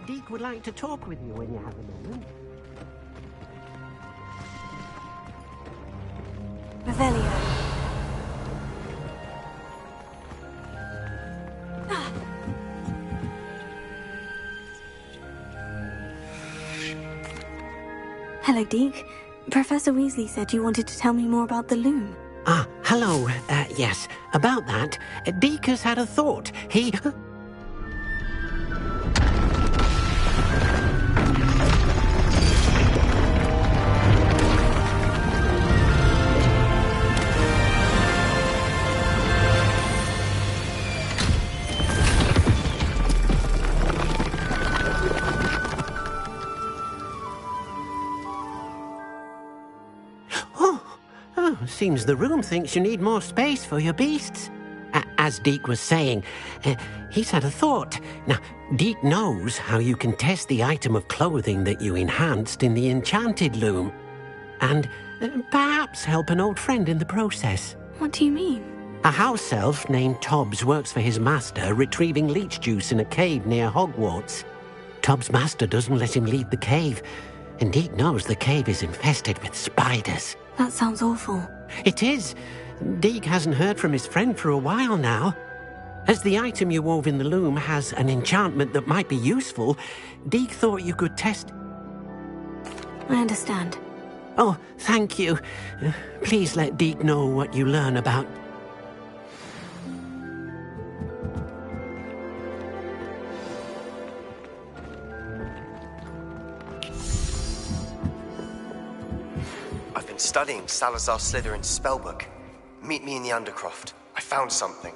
Deke would like to talk with you when you have a moment. Revelio. Hello, Deke. Professor Weasley said you wanted to tell me more about the loom. Ah, hello. Yes, about that. Deke has had a thought. He... Seems the room thinks you need more space for your beasts. As Deke was saying, he's had a thought. Now, Deke knows how you can test the item of clothing that you enhanced in the enchanted loom. And perhaps help an old friend in the process. What do you mean? A house elf named Tobbs works for his master retrieving leech juice in a cave near Hogwarts. Tobbs' master doesn't let him leave the cave, and Deke knows the cave is infested with spiders. That sounds awful. It is. Deke hasn't heard from his friend for a while now. As the item you wove in the loom has an enchantment that might be useful, Deke thought you could test... I understand. Oh, thank you. Please let Deke know what you learn about... I've been studying Salazar Slytherin's spellbook. Meet me in the Undercroft. I found something.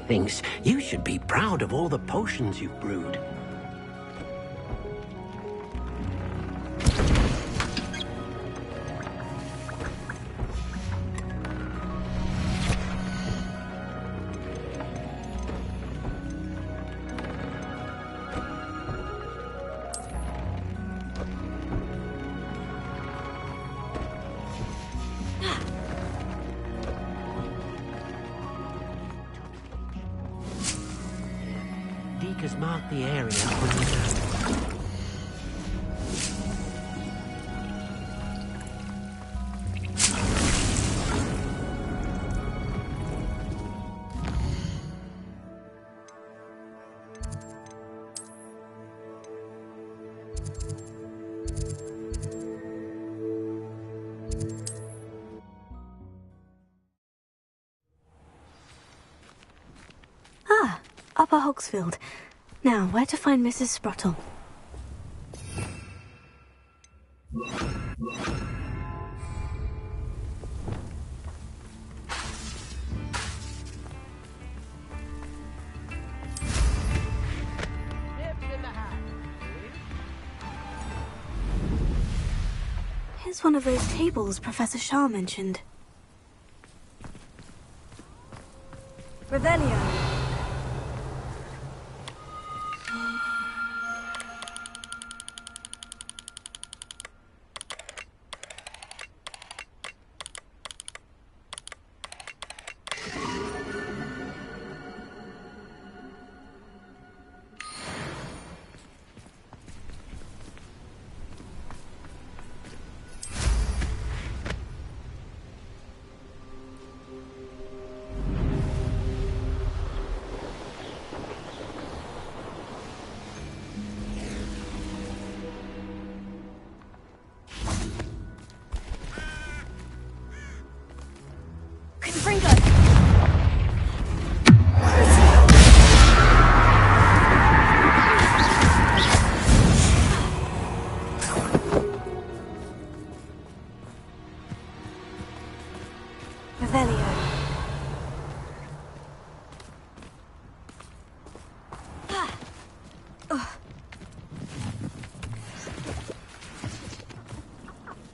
Thinks you should be proud of all the potions you've brewed. Deke has marked the area on the map. Upper Hogsfield. Now, where to find Mrs. Sprottle? Here's one of those tables Professor Shah mentioned. Revelio.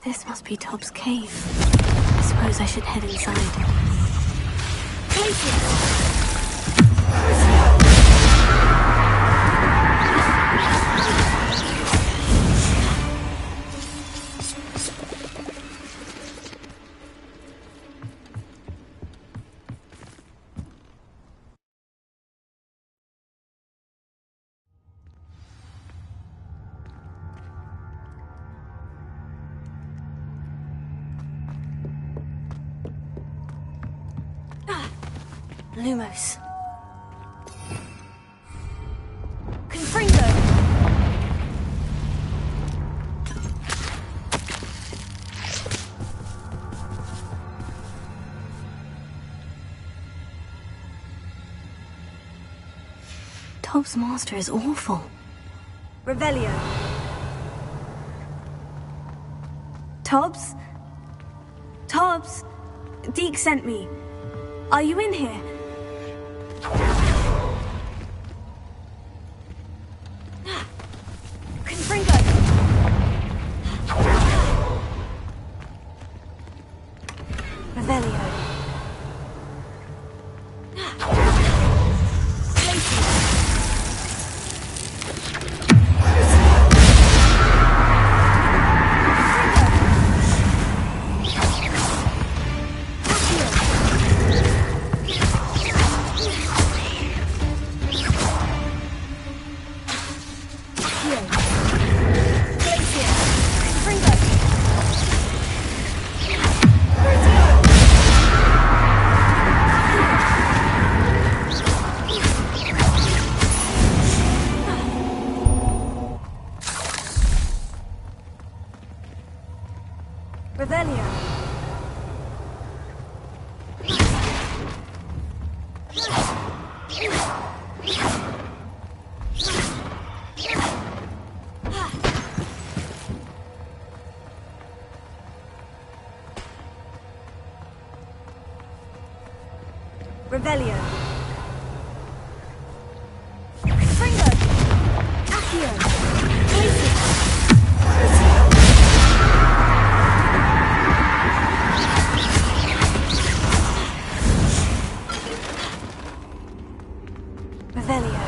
This must be Tobbs' cave. I suppose I should head inside. Lumos. Confringo! Tobbs' master is awful. Revelio. Tobbs? Tobbs? Deke sent me. Are you in here? Confringo! Revelio. Revelio. Revelio. Confringo. Accio. Revelio.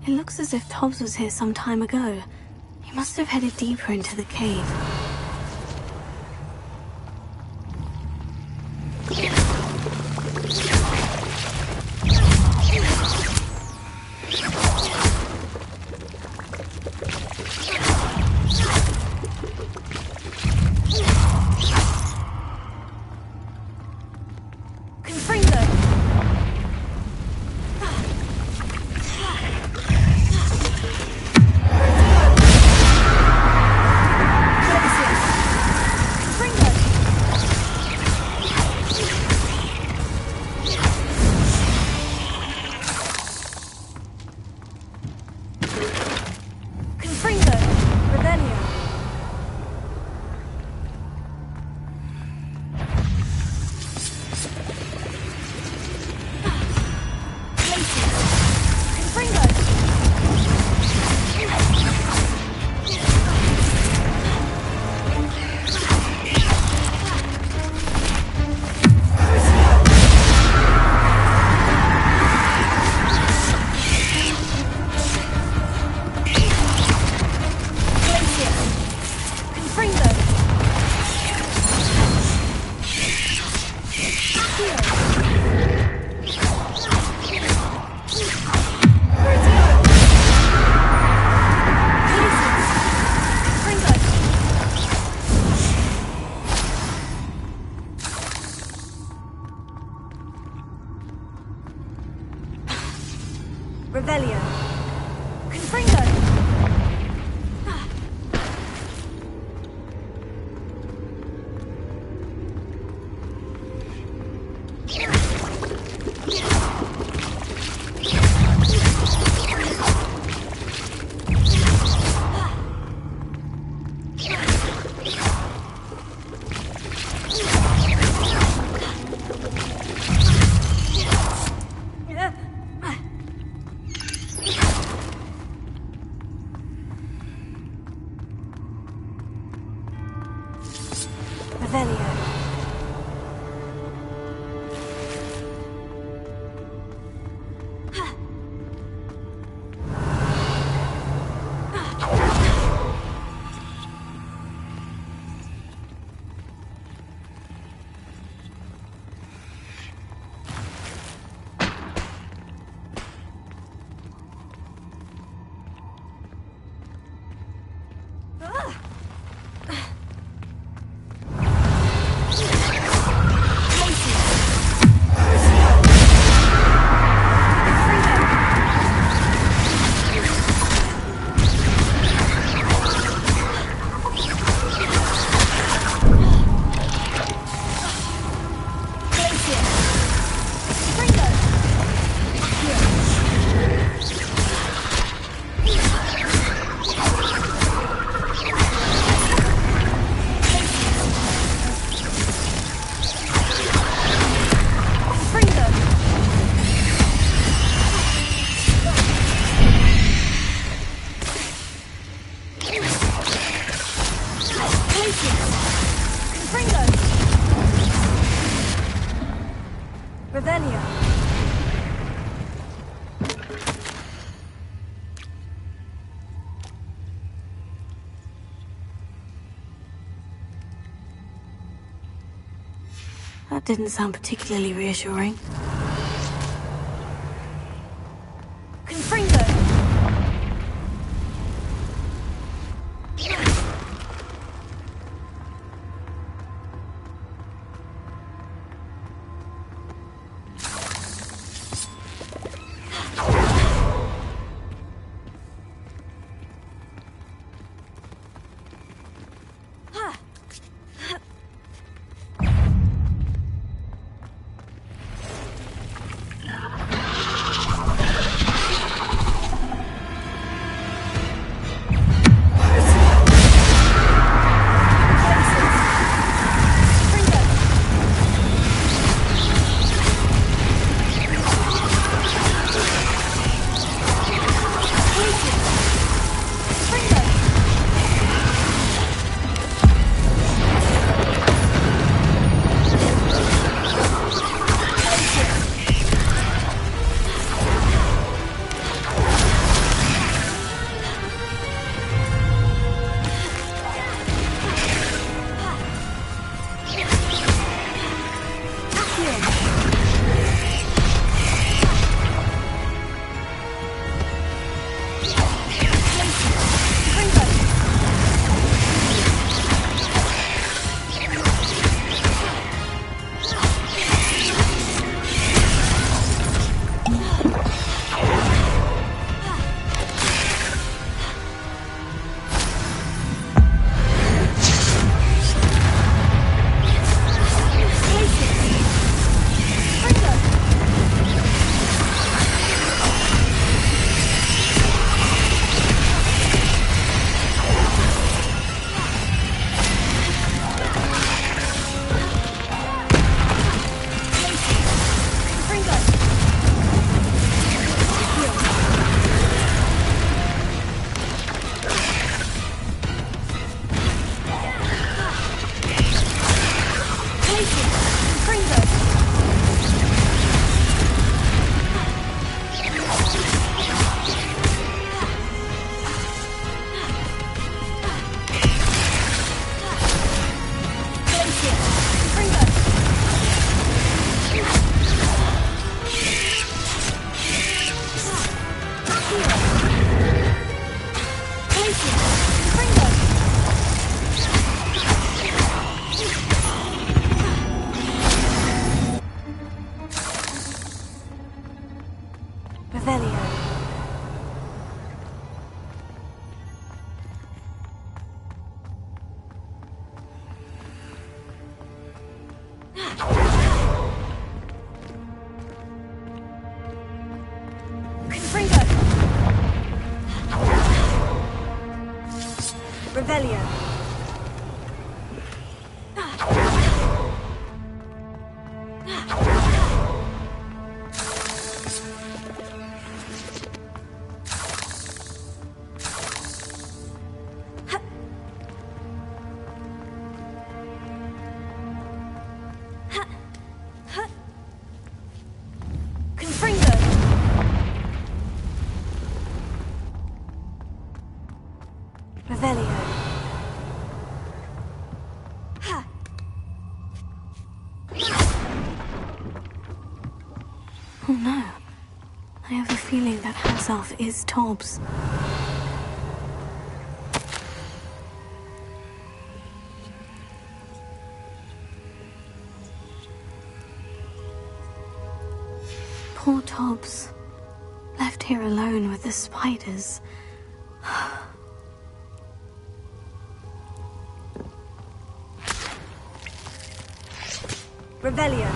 It looks as if Tobbs was here some time ago. He must have headed deeper into the cave. Revelio. Confringo. Revelio. Revelio. That didn't sound particularly reassuring. Confringo. Confringo! Revelio! Oh no. I have a feeling that house elf is Tobbs. Poor Tobbs. Left here alone with the spiders. Revelio.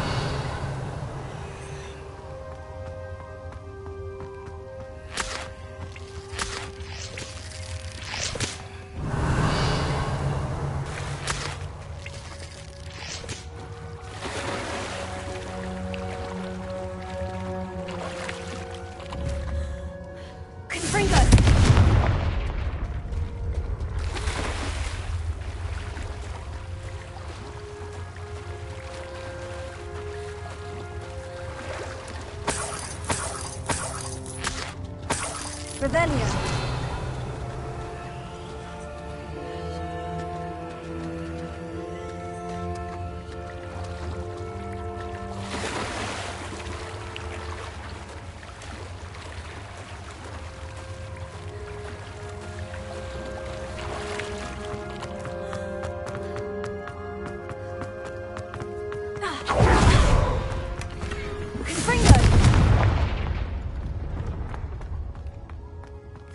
Revelio.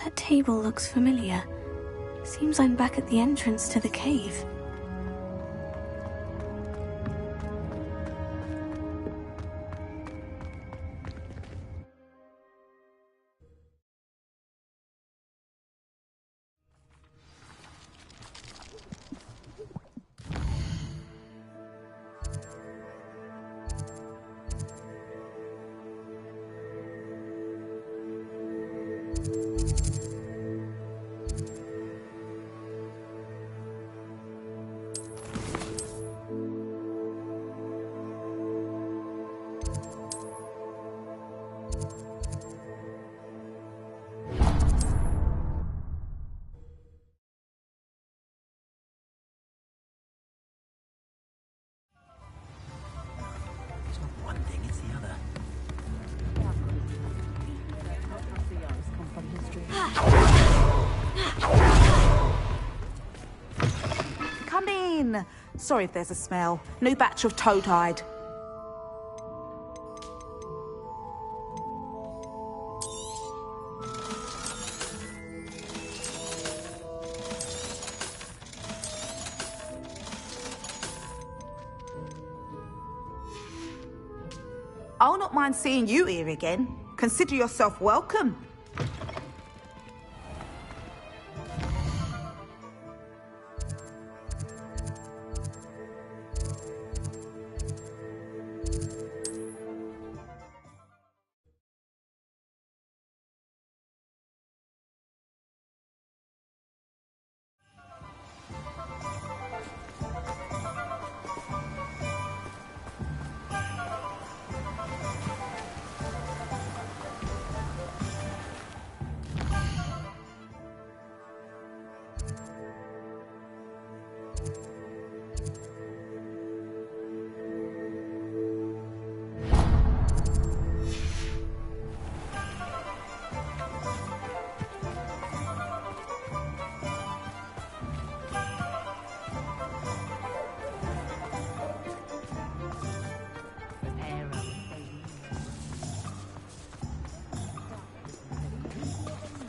That table looks familiar. Seems I'm back at the entrance to the cave. Come in. Sorry if there's a smell. New batch of toad hide. I'll not mind seeing you here again. Consider yourself welcome.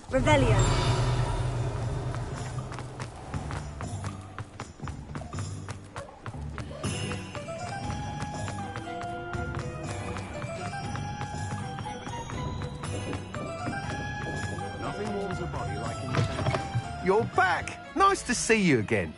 Revelio. You're back! Nice to see you again.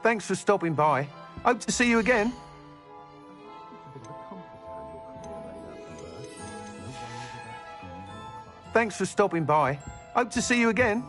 Thanks for stopping by. Hope to see you again. Thanks for stopping by. Hope to see you again.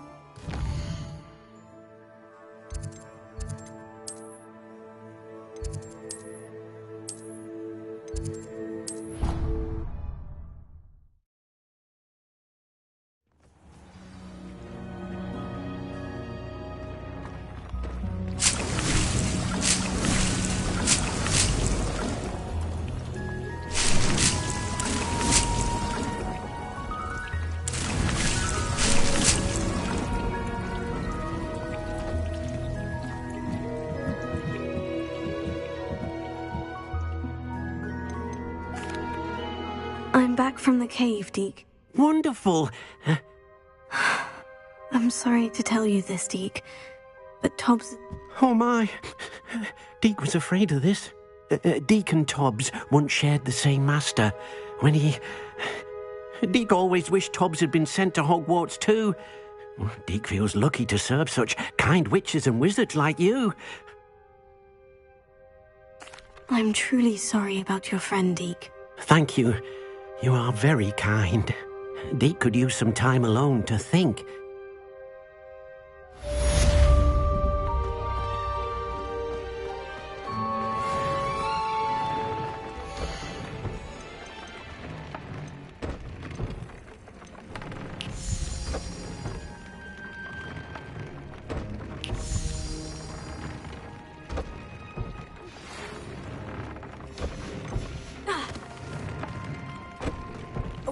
I'm back from the cave, Deke. Wonderful. I'm sorry to tell you this, Deke, but Tobbs... Oh, my. Deke was afraid of this. Deke and Tobbs once shared the same master. When he... Deke always wished Tobbs had been sent to Hogwarts too. Deke feels lucky to serve such kind witches and wizards like you. I'm truly sorry about your friend, Deke. Thank you. You are very kind. Deke could use some time alone to think.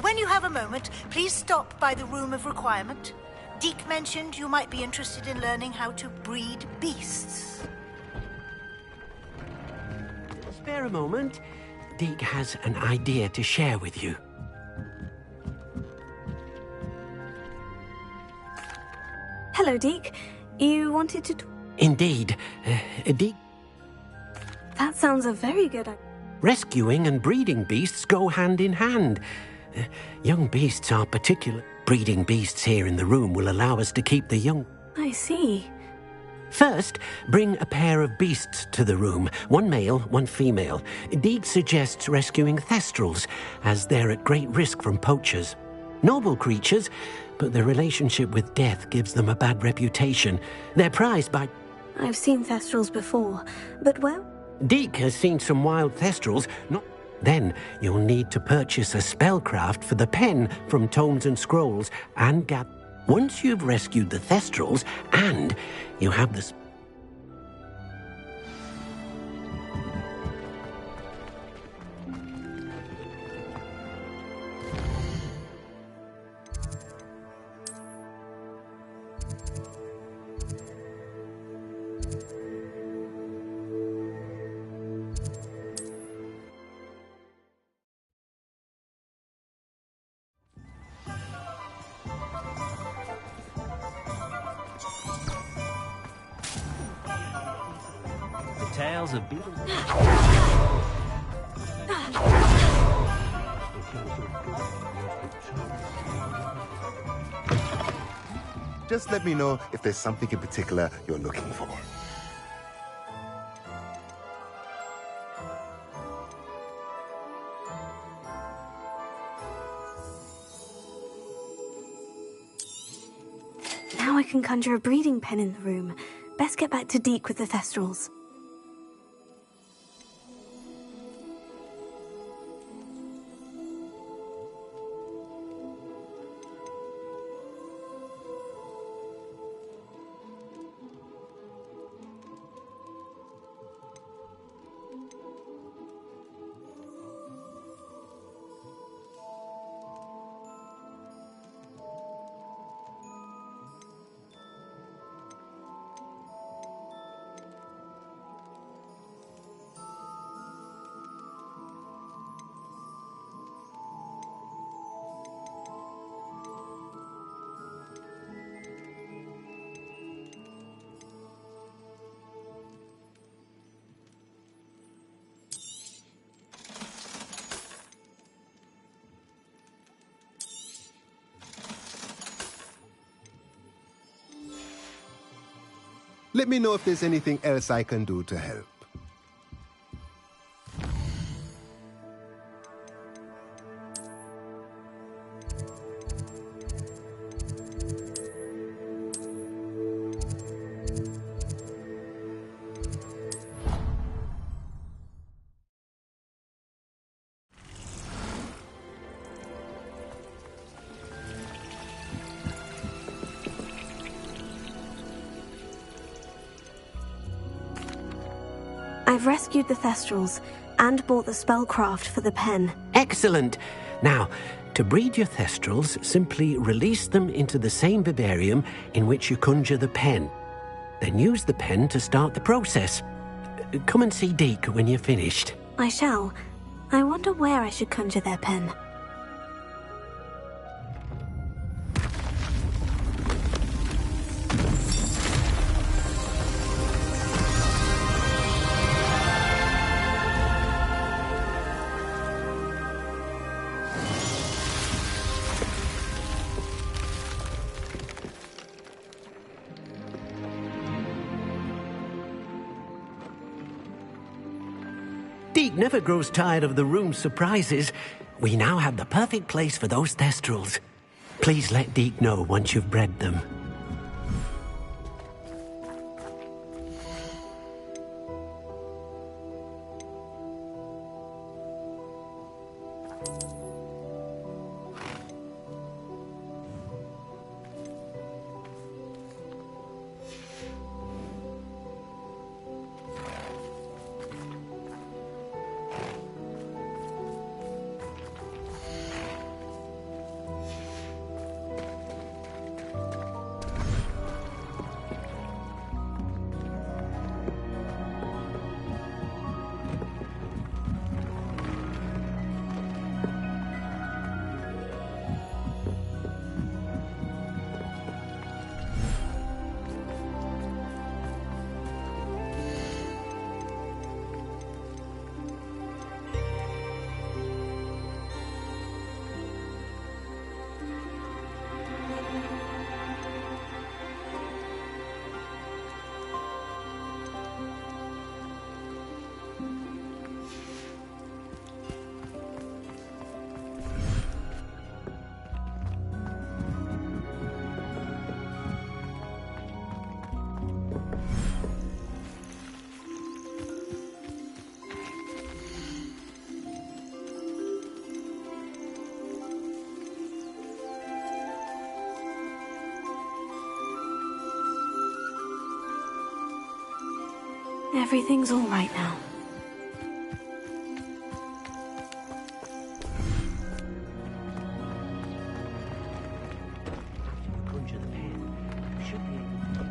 When you have a moment, please stop by the Room of Requirement. Deke mentioned you might be interested in learning how to breed beasts. Spare a moment. Deke has an idea to share with you. Hello, Deke. You wanted to... Indeed. Deke... That sounds a very good idea. Rescuing and breeding beasts go hand in hand. Young beasts are particular. Breeding beasts here in the room will allow us to keep the young. I see. First, bring a pair of beasts to the room. One male, one female. Deke suggests rescuing thestrals, as they're at great risk from poachers. Noble creatures, but their relationship with death gives them a bad reputation. They're prized by... I've seen thestrals before, but well... Deke has seen some wild thestrals, not... Then you'll need to purchase a spellcraft for the pen from Tomes and Scrolls and once you've rescued the thestrals and you have the... Tales of Beetles. Just let me know if there's something in particular you're looking for. Now I can conjure a breeding pen in the room. Best get back to Deke with the Thestrals. Let me know if there's anything else I can do to help. I've rescued the Thestrals and bought the spellcraft for the pen. Excellent. Now, to breed your Thestrals, simply release them into the same vivarium in which you conjure the pen. Then use the pen to start the process. Come and see Deke when you're finished. I shall. I wonder where I should conjure their pen. Deke never grows tired of the room's surprises. We now have the perfect place for those Thestrals. Please let Deke know once you've bred them. Everything's all right now. Conjure the pen. You should be able to...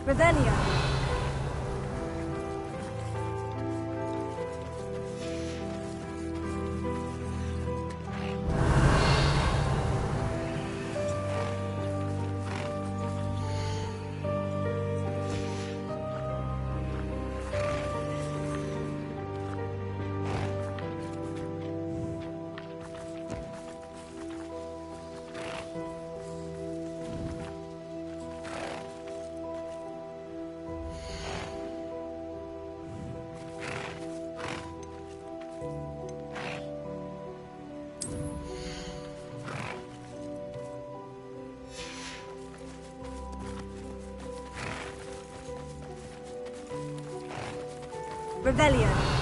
Revelio. Revelio.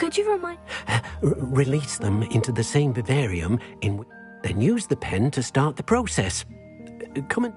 Could you remind... Release them into the same vivarium then use the pen to start the process. Come and...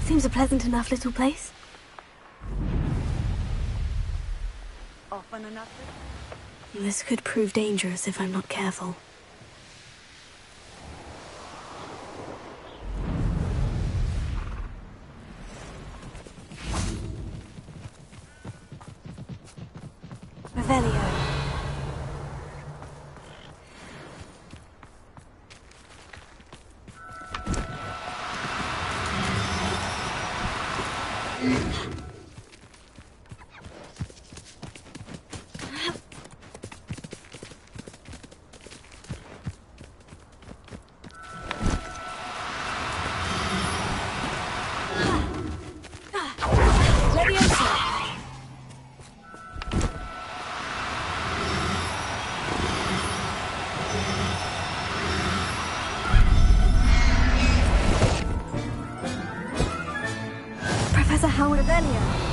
Seems a pleasant enough little place. Off on another? This could prove dangerous if I'm not careful. Revelio. Professor Howard Revelio.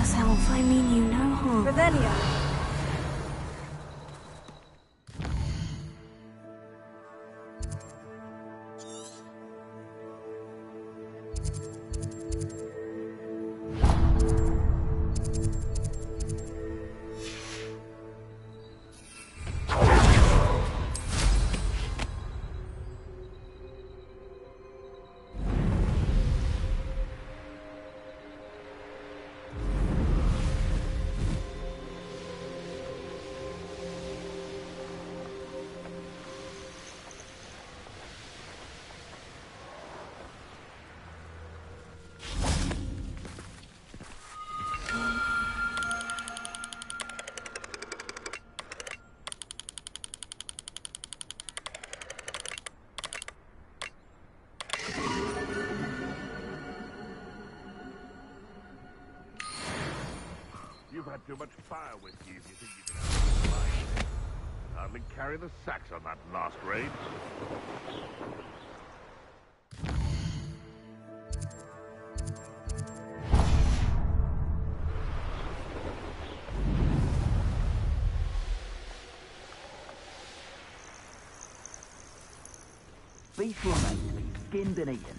yourself. I mean you no harm. Revelio. You've had too much fire with you if you think you can have the fight. Hardly carry the sacks on that last raid. Beef were made to be skinned and eaten.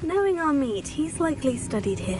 Knowing our meat, he's likely studied here.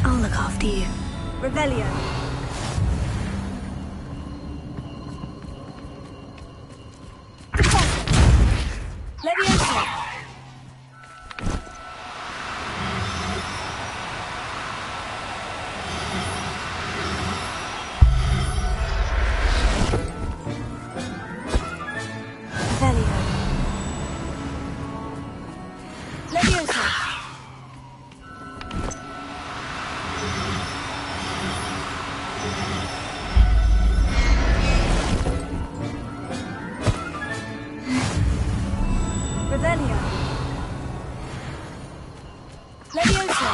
I'll look after you. Revelio. Levioso. Leviosa!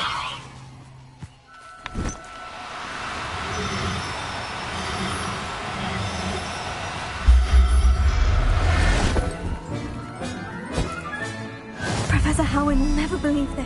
Professor Howin will never believe this.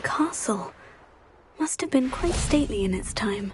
Castle must have been quite stately in its time.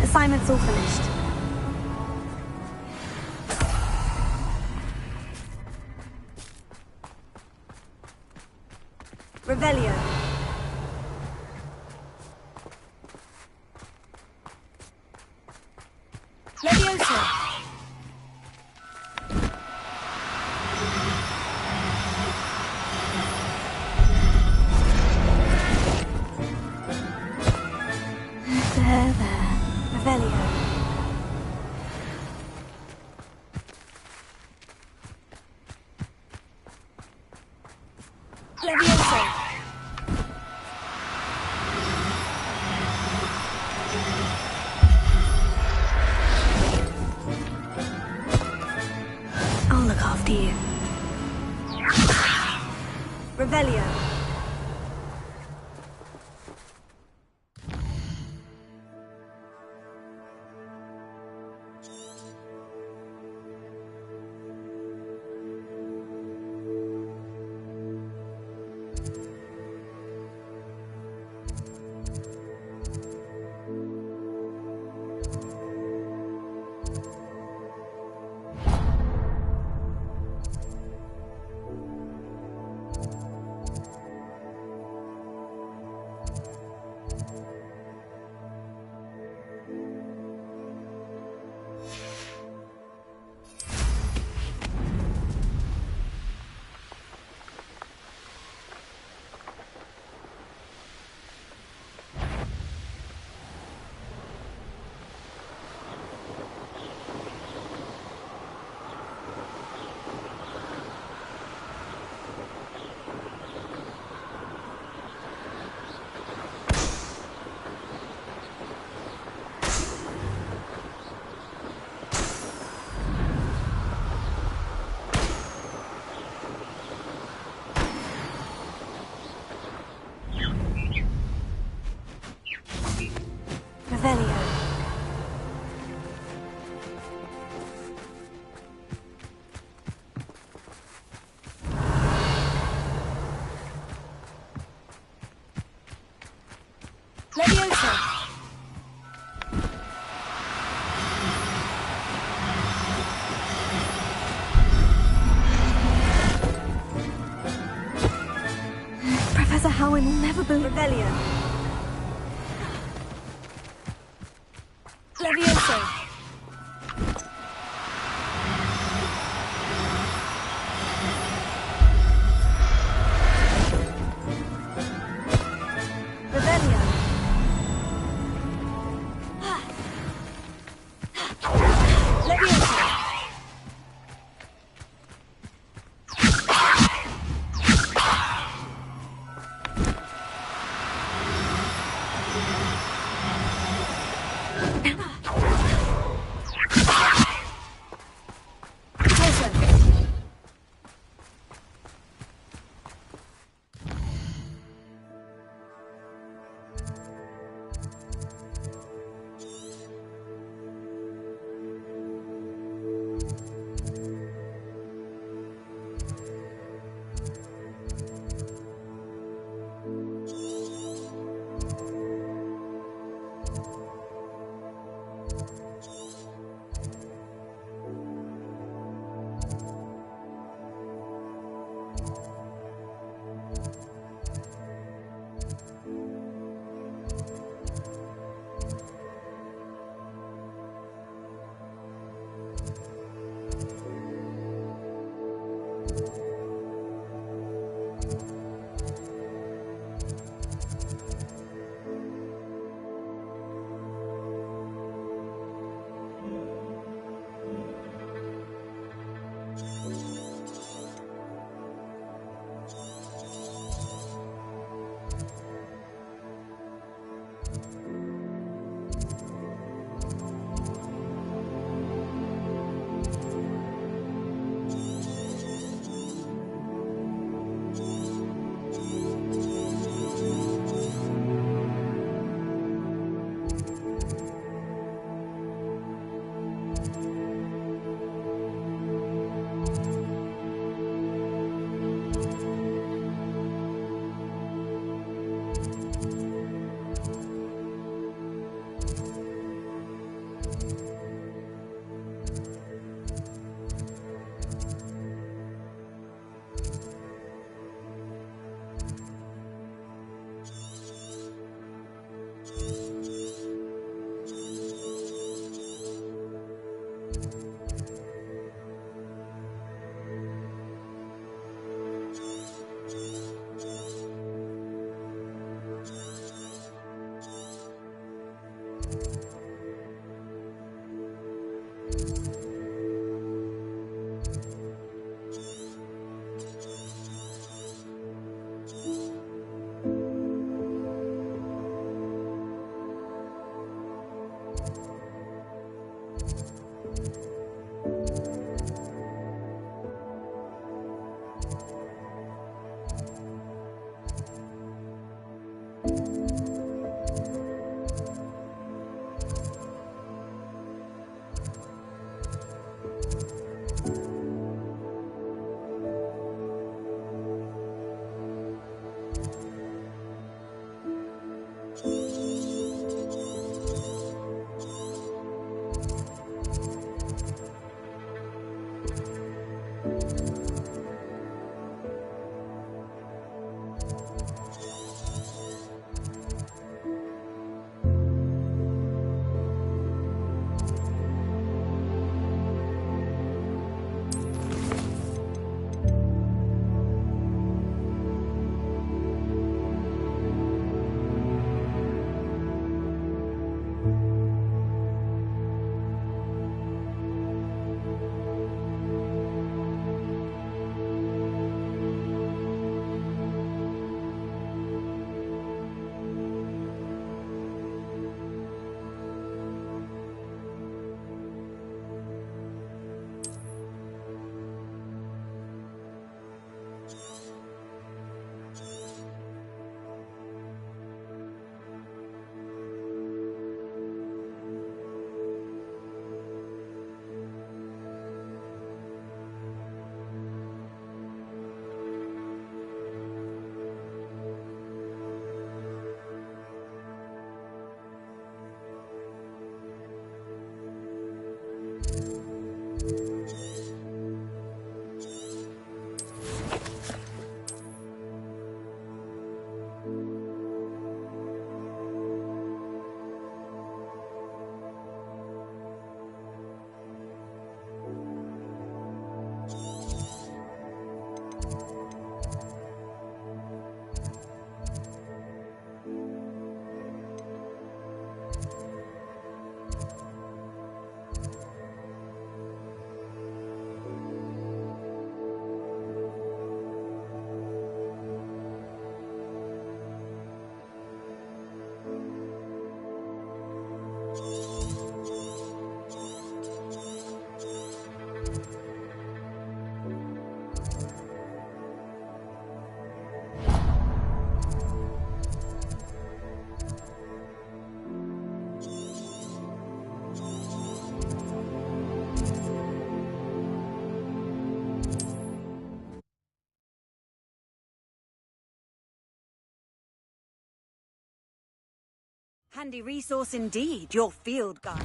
Assignment's all finished. Revelio. Leviosa. There. Revelio. Leviosa. I'll look after you. Revelio. Leviosa. Professor Howard will never believe. Revelio. Leviosa. Revelio. Leviosa. Handy resource indeed, your field guide.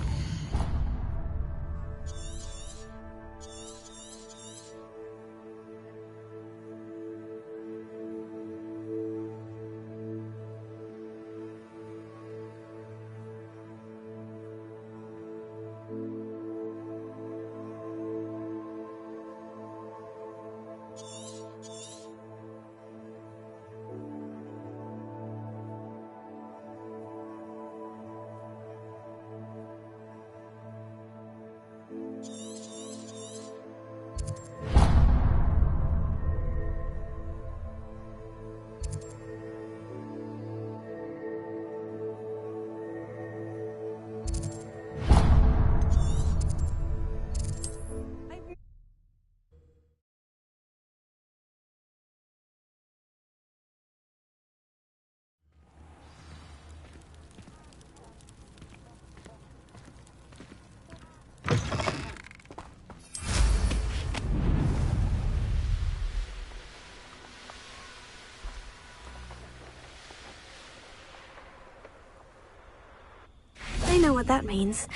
I know what that means.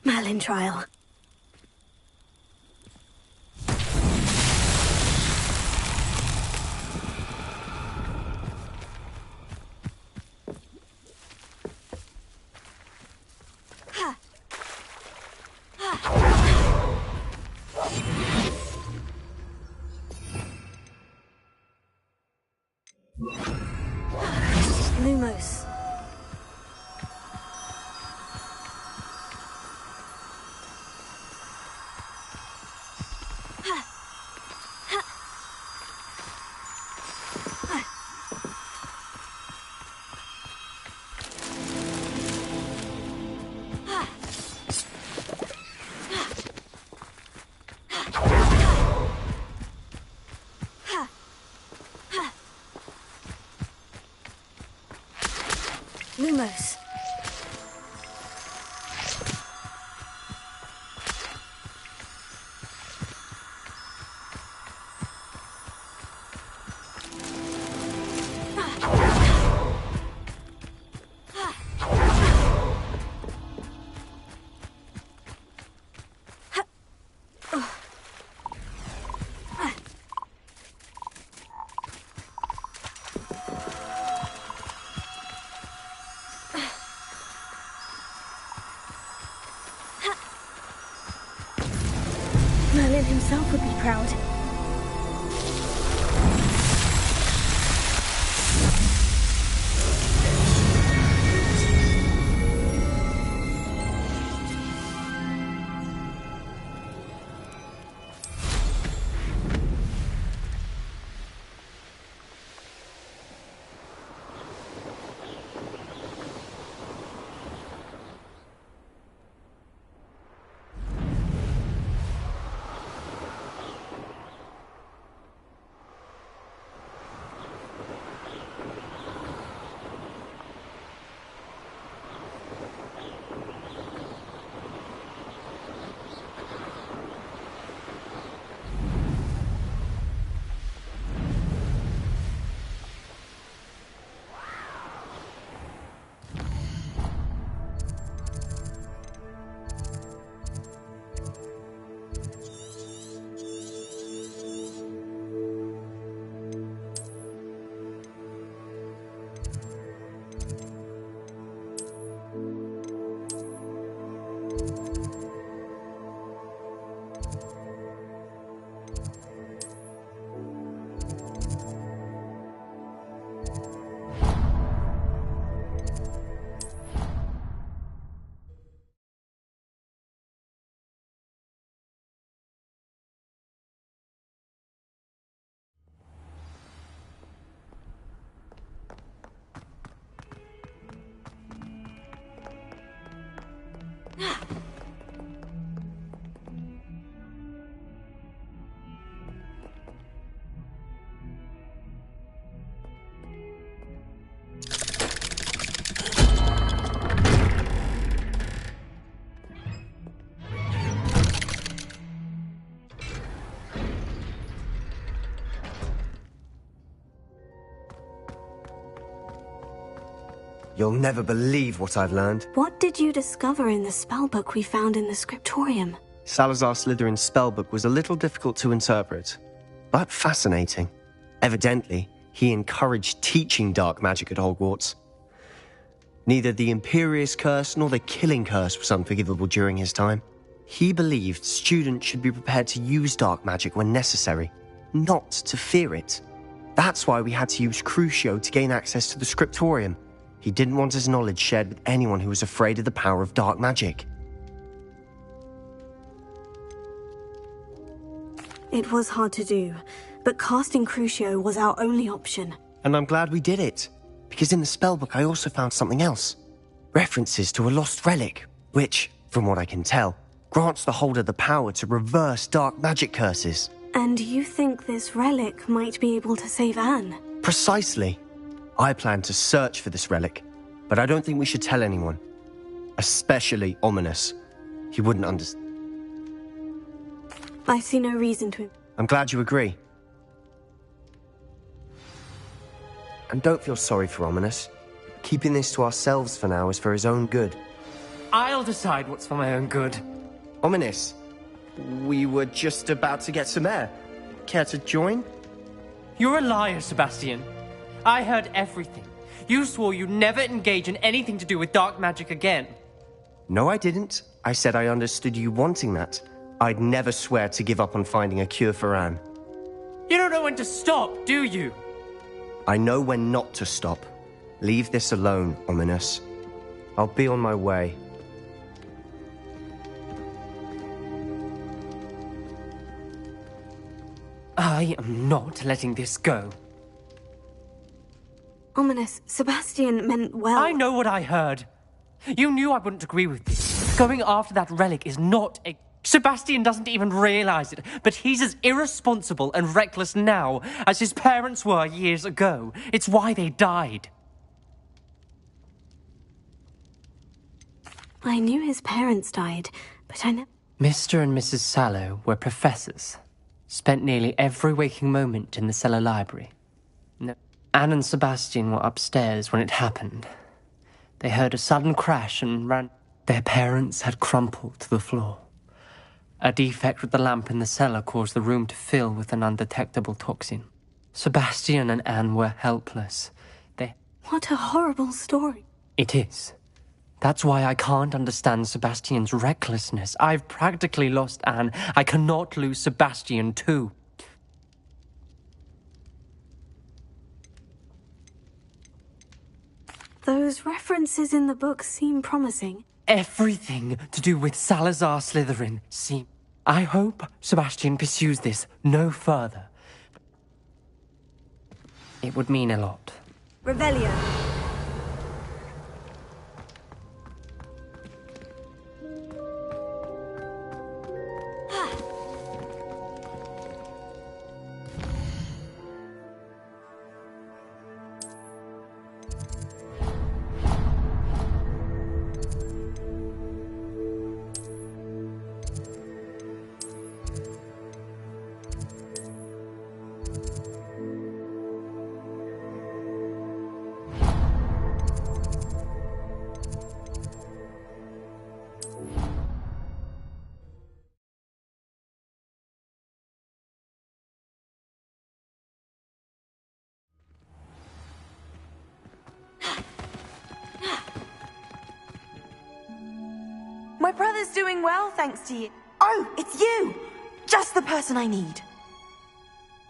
Merlin trial. Lumos. Lumos. Merlin himself would be proud. You'll never believe what I've learned. What did you discover in the spellbook we found in the scriptorium? Salazar Slytherin's spellbook was a little difficult to interpret, but fascinating. Evidently, he encouraged teaching dark magic at Hogwarts. Neither the Imperious Curse nor the Killing Curse was unforgivable during his time. He believed students should be prepared to use dark magic when necessary, not to fear it. That's why we had to use Crucio to gain access to the scriptorium. He didn't want his knowledge shared with anyone who was afraid of the power of dark magic. It was hard to do, but casting Crucio was our only option. And I'm glad we did it, because in the spellbook I also found something else. References to a lost relic, which, from what I can tell, grants the holder the power to reverse dark magic curses. And you think this relic might be able to save Anne? Precisely. I plan to search for this relic, but I don't think we should tell anyone. Especially Ominous. He wouldn't understand. I see no reason to. I'm glad you agree. And don't feel sorry for Ominous. Keeping this to ourselves for now is for his own good. I'll decide what's for my own good. Ominous, we were just about to get some air. Care to join? You're a liar, Sebastian. I heard everything. You swore you'd never engage in anything to do with dark magic again. No, I didn't. I said I understood you wanting that. I'd never swear to give up on finding a cure for Anne. You don't know when to stop, do you? I know when not to stop. Leave this alone, Ominous. I'll be on my way. I am not letting this go. Ominous, Sebastian meant well. I know what I heard. You knew I wouldn't agree with this. Going after that relic is not a... Sebastian doesn't even realize it, but he's as irresponsible and reckless now as his parents were years ago. It's why they died. I knew his parents died, but I never... Mr. and Mrs. Sallow were professors. Spent nearly every waking moment in the cellar library. No. Anne and Sebastian were upstairs when it happened. They heard a sudden crash and ran. Their parents had crumpled to the floor. A defect with the lamp in the cellar caused the room to fill with an undetectable toxin. Sebastian and Anne were helpless. What a horrible story. It is. That's why I can't understand Sebastian's recklessness. I've practically lost Anne. I cannot lose Sebastian too. Those references in the book seem promising. Everything to do with Salazar Slytherin seems... I hope Sebastian pursues this no further. It would mean a lot. Revelio. My brother's doing well, thanks to you. Oh, it's you! Just the person I need.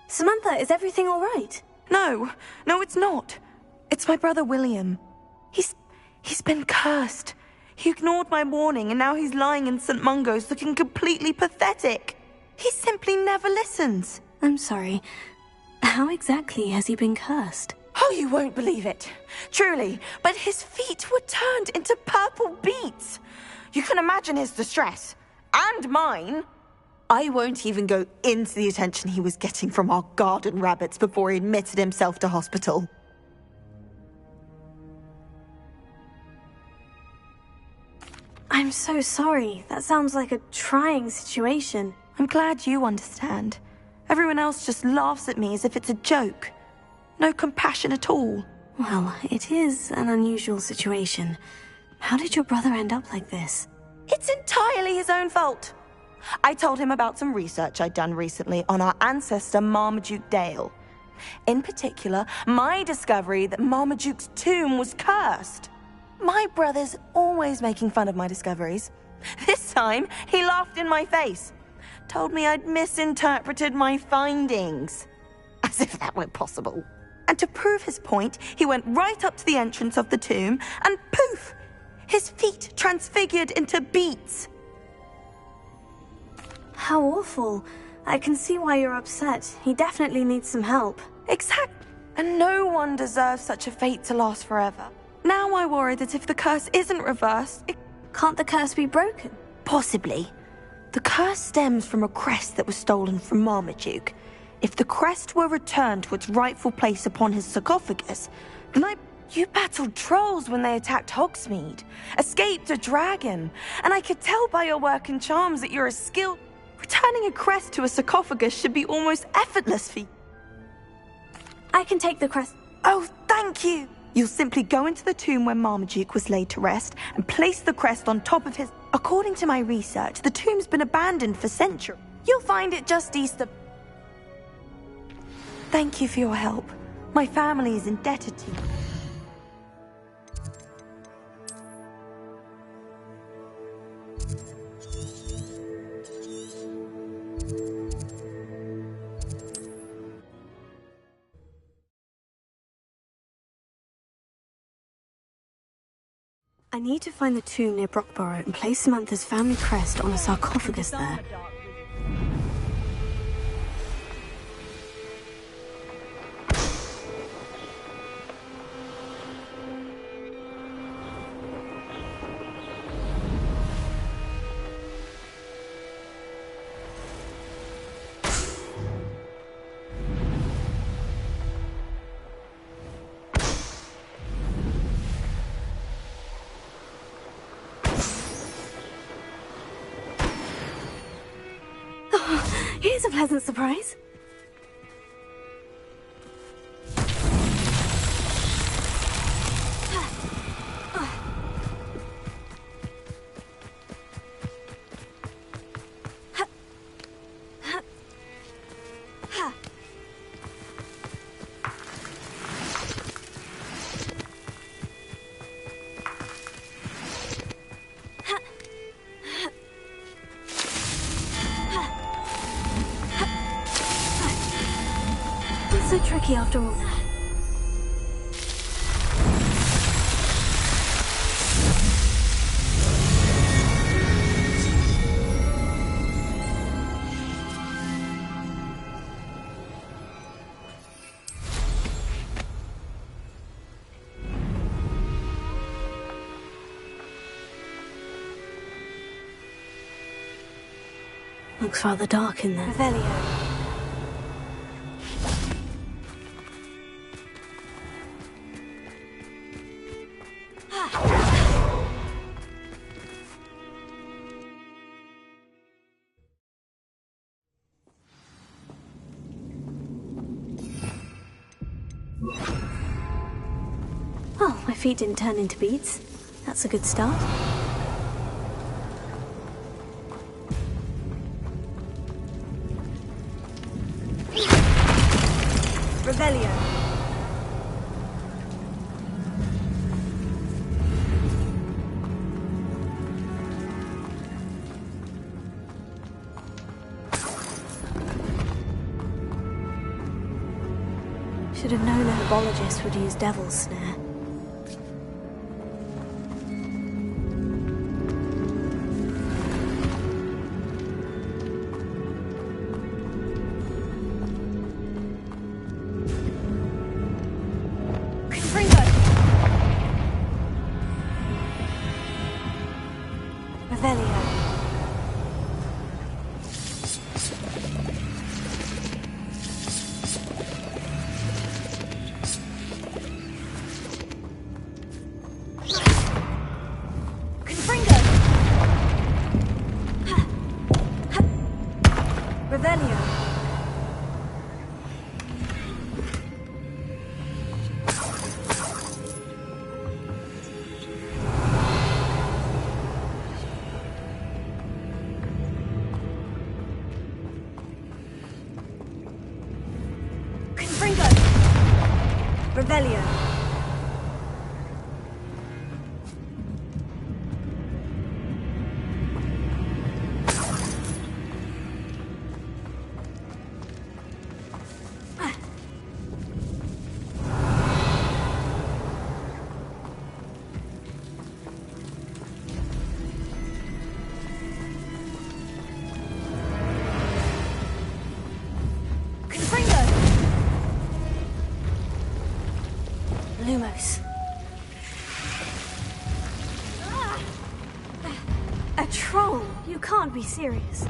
Samantha, is everything all right? No, it's not. It's my brother William. He's been cursed. He ignored my warning and now he's lying in St. Mungo's looking completely pathetic. He simply never listens. I'm sorry. How exactly has he been cursed? Oh, you won't believe it. Truly, but his feet were turned into purple beets. You can imagine his distress. And mine. I won't even go into the attention he was getting from our garden rabbits before he admitted himself to hospital. I'm so sorry. That sounds like a trying situation. I'm glad you understand. Everyone else just laughs at me as if it's a joke. No compassion at all. Well, it is an unusual situation. How did your brother end up like this? It's entirely his own fault. I told him about some research I'd done recently on our ancestor Marmaduke Dale. In particular, my discovery that Marmaduke's tomb was cursed. My brother's always making fun of my discoveries. This time, he laughed in my face. Told me I'd misinterpreted my findings. As if that were possible. And to prove his point, he went right up to the entrance of the tomb and poof! His feet transfigured into beets. How awful. I can see why you're upset. He definitely needs some help. Exact. And no one deserves such a fate to last forever. Now I worry that if the curse isn't reversed, Can't the curse be broken? Possibly. The curse stems from a crest that was stolen from Marmaduke. If the crest were returned to its rightful place upon his sarcophagus, then You battled trolls when they attacked Hogsmeade, escaped a dragon, and I could tell by your work and charms that you're a skilled... Returning a crest to a sarcophagus should be almost effortless for you. I can take the crest. Oh, thank you! You'll simply go into the tomb where Marmaduke was laid to rest and place the crest on top of his... According to my research, the tomb's been abandoned for centuries. You'll find it just east of... Thank you for your help. My family is indebted to you. I need to find the tomb near Brockborough and place Samantha's family crest on a sarcophagus there. Here's a pleasant surprise. So tricky after all. Looks rather dark in there. Revelio. Well, my feet didn't turn into beets. That's a good start. Revelio. Should have known a herbologist would use Devil's Snare. Revelio. Lumos. A troll? You can't be serious.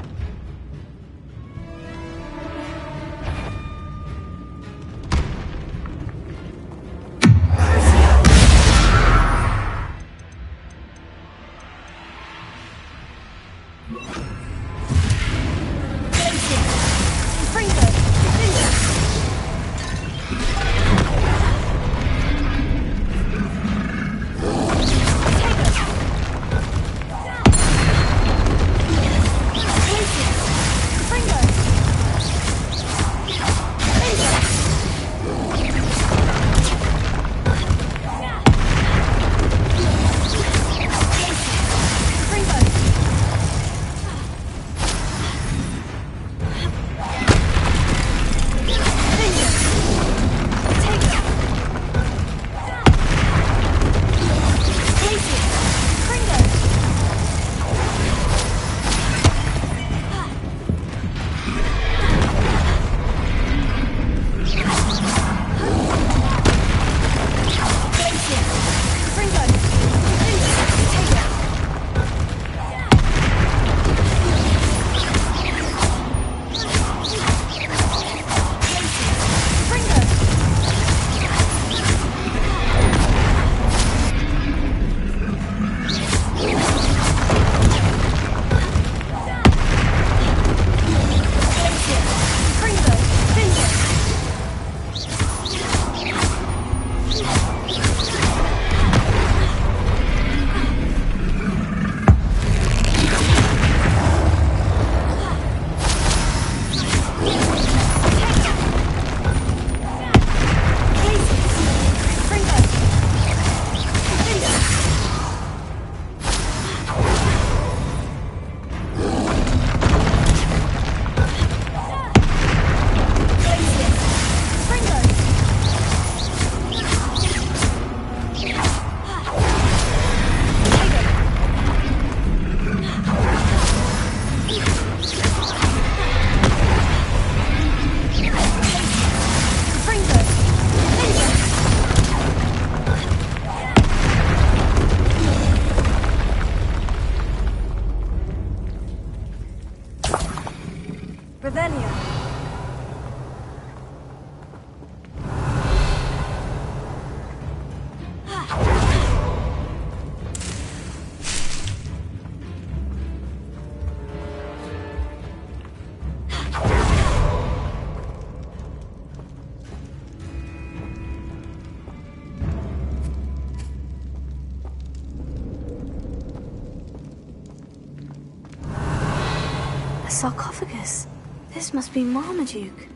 Sarcophagus. This must be Marmaduke.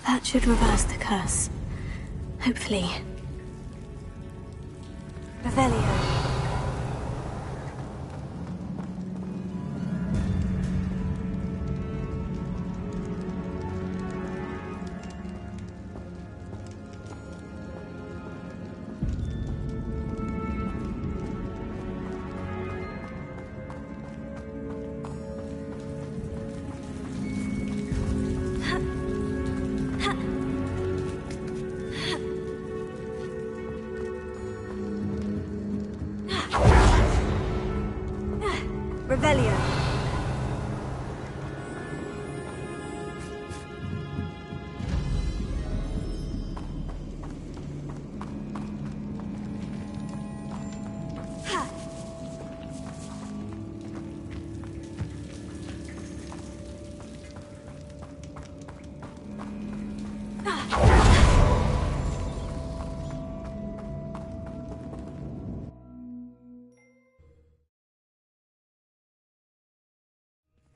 That should reverse the curse. Hopefully. Revelio. Revelio.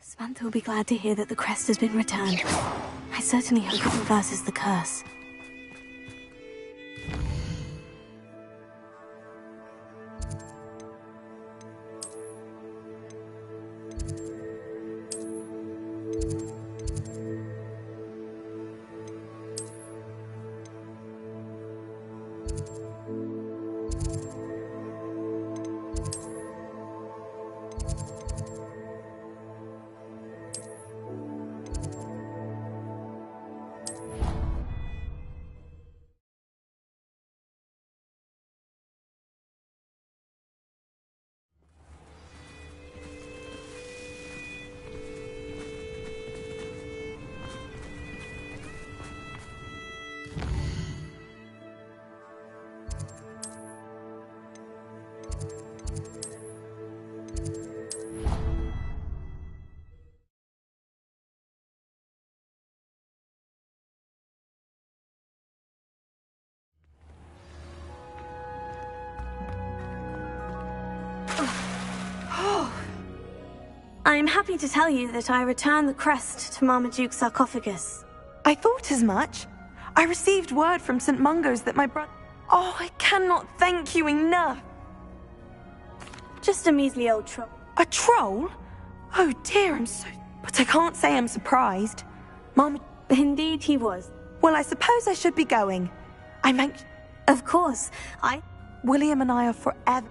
Samantha will be glad to hear that the crest has been returned. I certainly hope it reverses the curse. I'm happy to tell you that I returned the crest to Marmaduke's sarcophagus. I thought as much. I received word from St. Mungo's that my brother... Oh, I cannot thank you enough. Just a measly old troll. A troll? Oh dear, I'm so... But I can't say I'm surprised. Mama... Indeed he was. Well, I suppose I should be going. I meant... Of course, William and I are forever...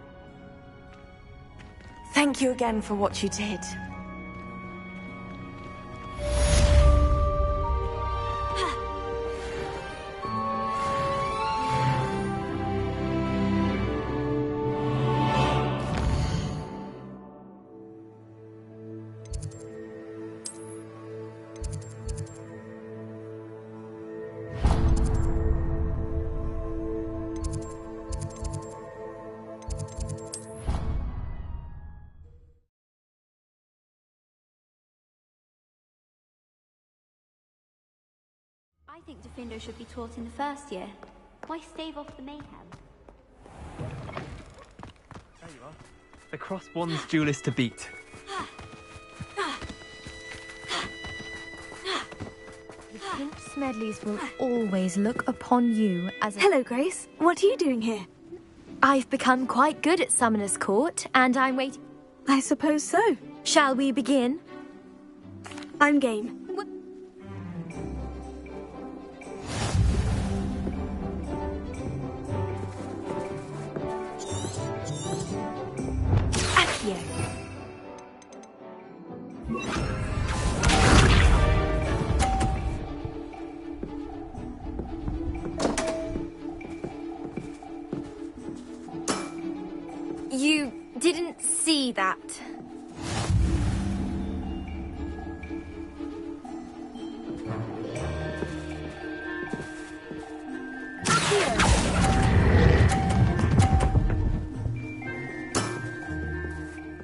Thank you again for what you did. I think Defendo should be taught in the first year. Why stave off the mayhem? There you are. The cross one's duelist to beat. The Prince Smedleys will always look upon you as a... Hello, Grace. What are you doing here? I've become quite good at Summoner's Court, and I'm waiting... I suppose so. Shall we begin? I'm game. You didn't see that.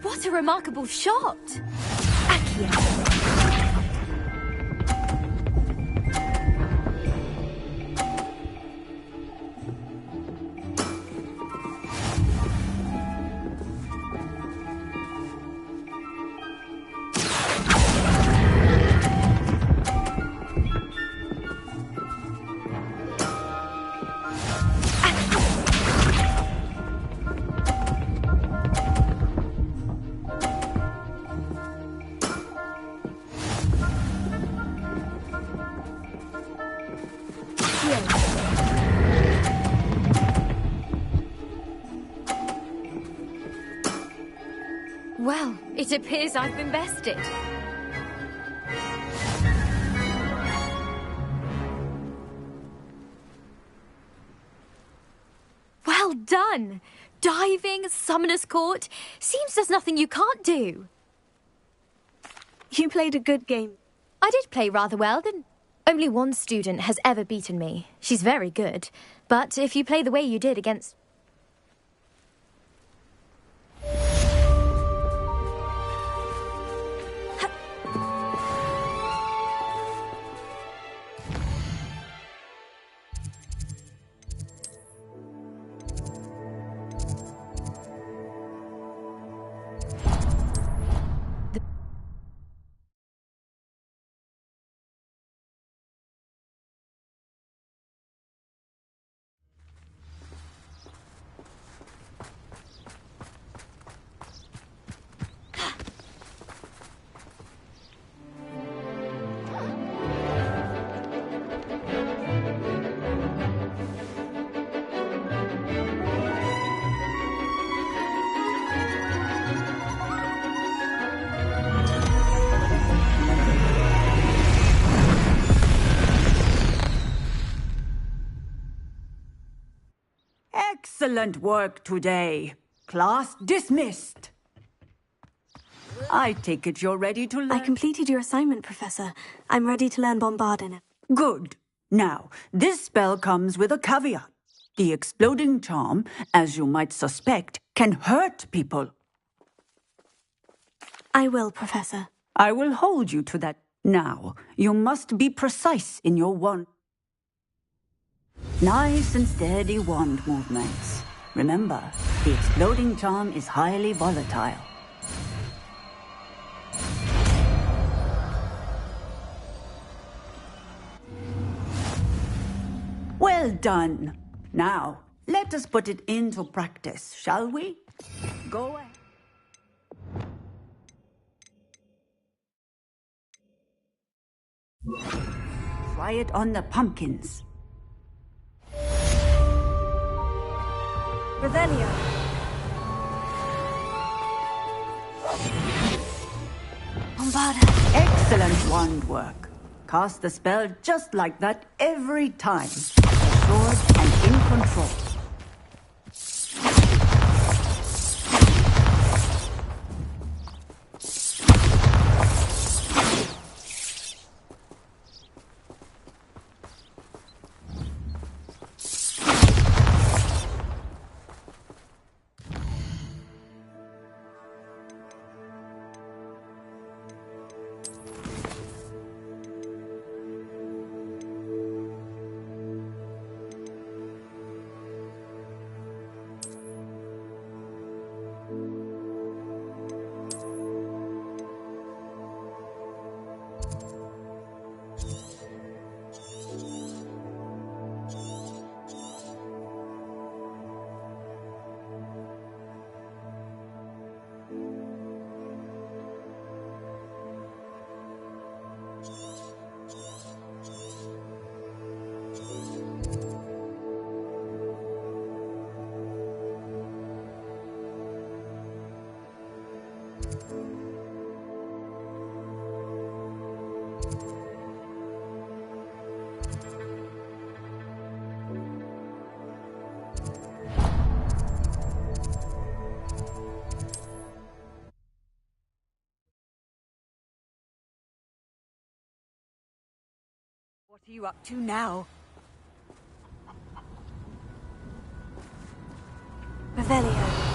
What a remarkable shot! Accio. Well, it appears I've been bested. Well done! Diving, Summoner's Court. Seems there's nothing you can't do. You played a good game. I did play rather well, didn't... Only one student has ever beaten me. She's very good. But if you play the way you did against... Excellent work today. Class dismissed. I take it you're ready to learn. I completed your assignment, Professor. I'm ready to learn Bombardin. Good. Now, this spell comes with a caveat. The exploding charm, as you might suspect, can hurt people. I will, Professor. I will hold you to that. Now, you must be precise in your wand. Nice and steady wand movements. Remember, the exploding charm is highly volatile. Well done. Now, let us put it into practice, shall we? Go ahead. Try it on the pumpkins. Revelio. Bombarda. Excellent wand work. Cast the spell just like that every time. Assured and in control. What are you up to now? Revelio.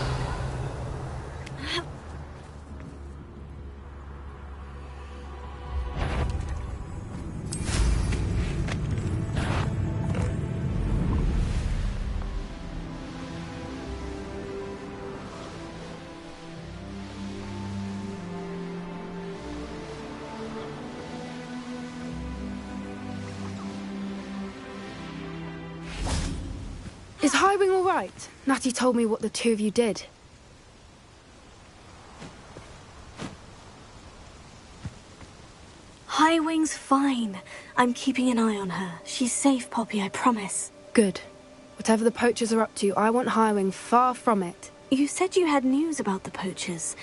Is Highwing all right? Natty told me what the two of you did. Highwing's fine. I'm keeping an eye on her. She's safe, Poppy, I promise. Good. Whatever the poachers are up to, I want Highwing far from it. You said you had news about the poachers,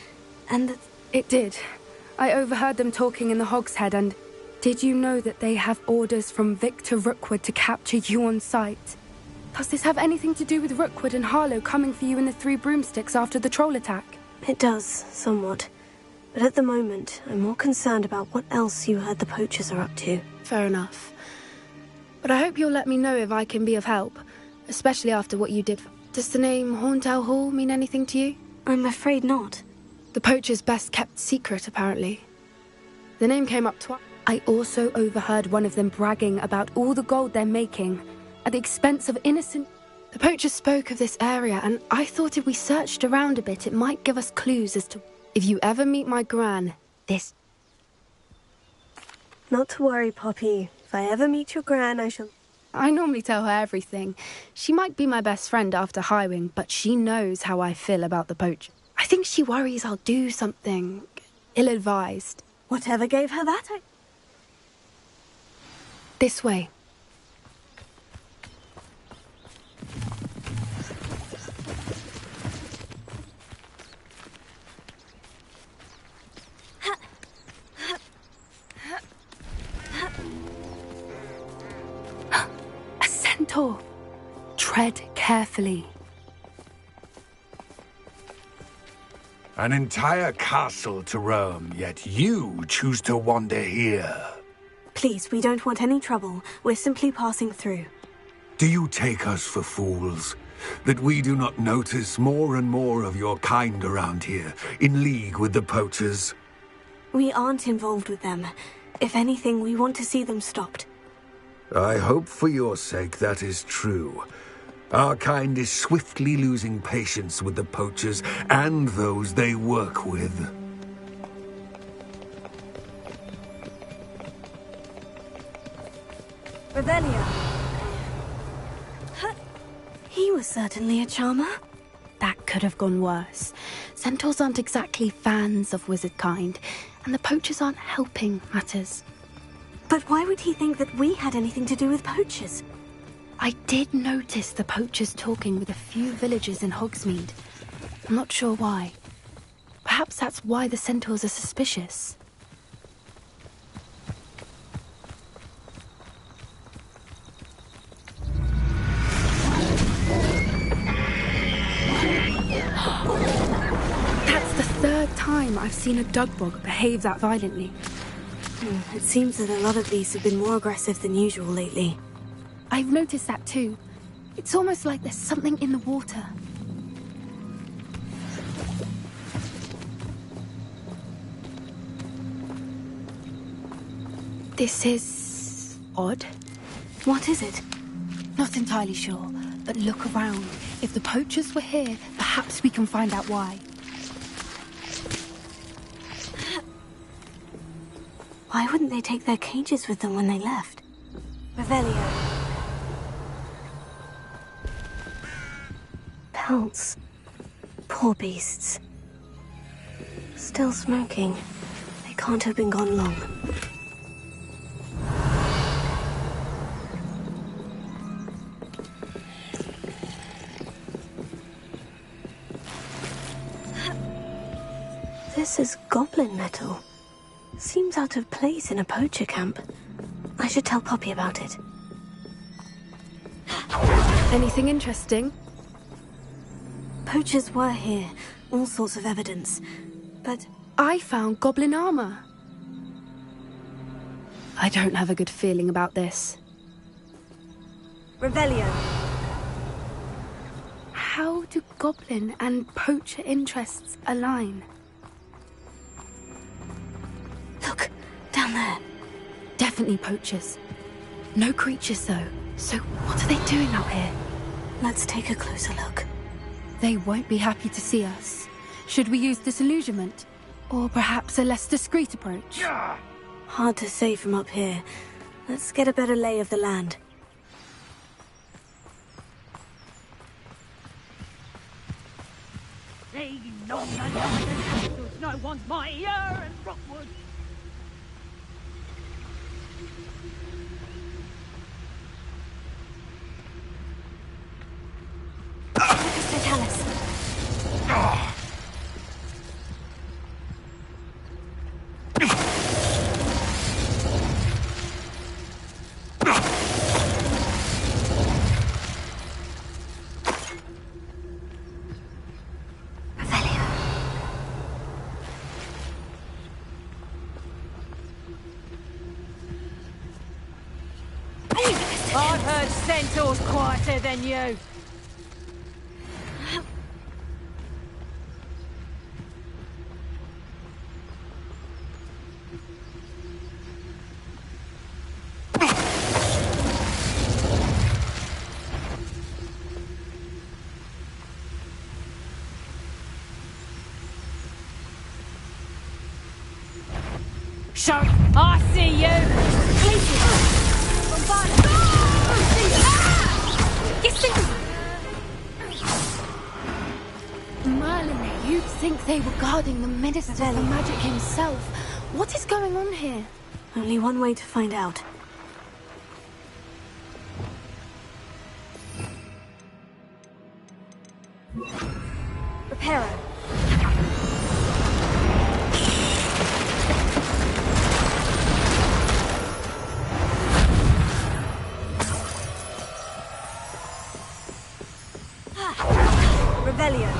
and that... It did. I overheard them talking in the Hogshead, and did you know that they have orders from Victor Rookwood to capture you on sight? Does this have anything to do with Rookwood and Harlow coming for you in the Three Broomsticks after the troll attack? It does, somewhat. But at the moment, I'm more concerned about what else you heard the poachers are up to. Fair enough. But I hope you'll let me know if I can be of help, especially after what you did. Does the name Horndown Hall mean anything to you? I'm afraid not. The poacher's best kept secret, apparently. The name came up twice. I also overheard one of them bragging about all the gold they're making at the expense of innocent... The poacher spoke of this area, and I thought if we searched around a bit, it might give us clues as to... If you ever meet my gran, this... Not to worry, Poppy. If I ever meet your gran, I shall... I normally tell her everything. She might be my best friend after Highwing, but she knows how I feel about the poacher. I think she worries I'll do something ill-advised. Whatever gave her that, This way. A centaur. Tread carefully. An entire castle to roam, yet you choose to wander here. Please, we don't want any trouble. We're simply passing through. Do you take us for fools? That we do not notice more and more of your kind around here, in league with the poachers? We aren't involved with them. If anything, we want to see them stopped. I hope for your sake that is true. Our kind is swiftly losing patience with the poachers and those they work with. Revelio. He was certainly a charmer. That could have gone worse. Centaurs aren't exactly fans of wizard kind, and the poachers aren't helping matters. But why would he think that we had anything to do with poachers? I did notice the poachers talking with a few villagers in Hogsmeade. I'm not sure why. Perhaps that's why the centaurs are suspicious. That's the third time I've seen a dugbog behave that violently. It seems that a lot of these have been more aggressive than usual lately. I've noticed that too. It's almost like there's something in the water. This is odd. What is it? Not entirely sure, but look around. If the poachers were here, perhaps we can find out why. Why wouldn't they take their cages with them when they left? Revelio. Pelts. Poor beasts. Still smoking. They can't have been gone long. This is goblin metal. Seems out of place in a poacher camp. I should tell Poppy about it. Anything interesting? Poachers were here. All sorts of evidence. But I found goblin armor. I don't have a good feeling about this. Revelio. How do goblin and poacher interests align? Look, down there. Definitely poachers. No creatures though. So what are they doing out here? Let's take a closer look. They won't be happy to see us. Should we use disillusionment? Or perhaps a less discreet approach? Hard to say from up here. Let's get a better lay of the land. No one's mightier and Rockwood. What does they tell us? I've heard centaurs quieter than you. Show! I see you! Merlin, you'd think they were guarding the Minister for Magic himself. What is going on here? Only one way to find out. Reparo. Revelio.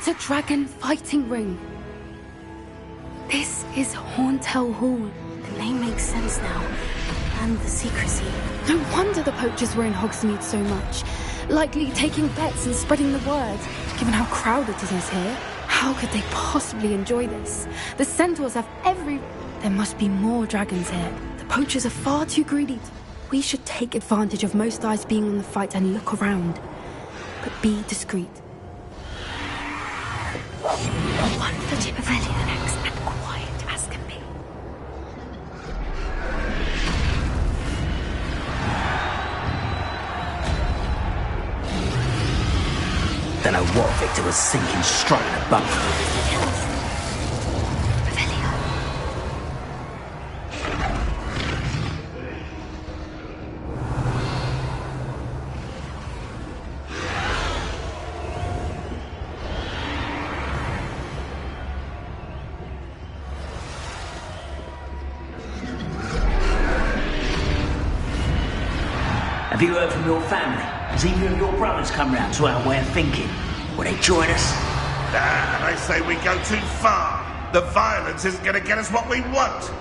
It's a dragon fighting ring. This is Hauntel Hall. The name makes sense now. And the secrecy. No wonder the poachers were in Hogsmeade so much. Likely taking bets and spreading the word. Given how crowded it is here, how could they possibly enjoy this? The centaurs have every... There must be more dragons here. The poachers are far too greedy. We should take advantage of most eyes being on the fight and look around. But be discreet. One for Timothy the next, and quiet as can be. Don't know what Victor was sinking straight in the bunker. Have you heard from your family? Has either of your brothers come round to our way of thinking? Will they join us? Nah, they say we go too far. The violence isn't going to get us what we want.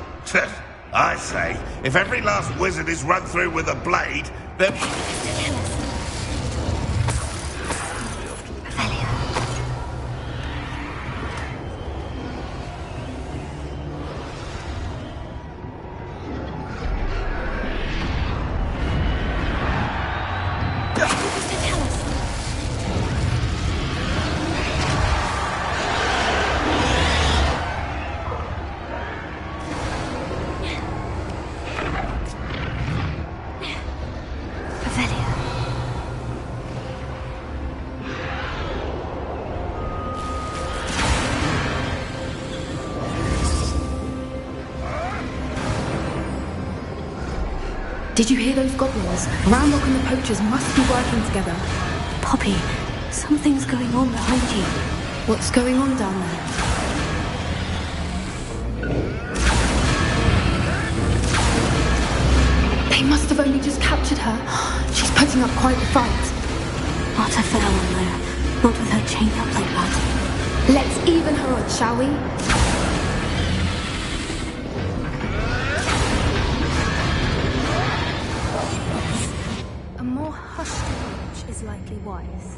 I say, if every last wizard is run through with a blade, then... Did you hear those goblins? Ramrock and the poachers must be working together. Poppy, something's going on behind you. What's going on down there? They must have only just captured her. She's putting up quite the fight. Not a fair one, though. Not with her chained up like that. Let's even her odds, shall we? A more hushed approach is likely wise.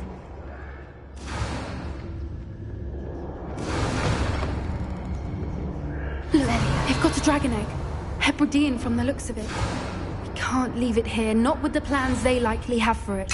Look, they've got a dragon egg. Hebridean from the looks of it. We can't leave it here, not with the plans they likely have for it.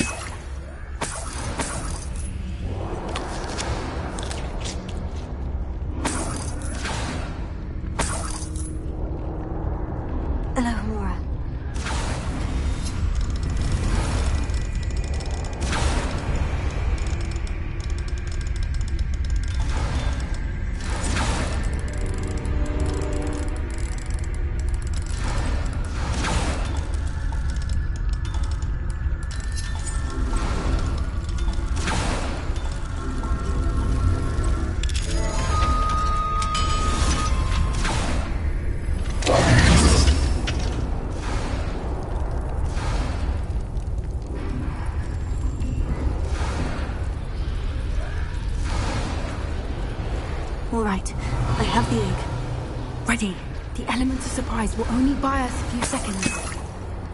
All right, I have the egg. Ready. The element of surprise will only buy us a few seconds.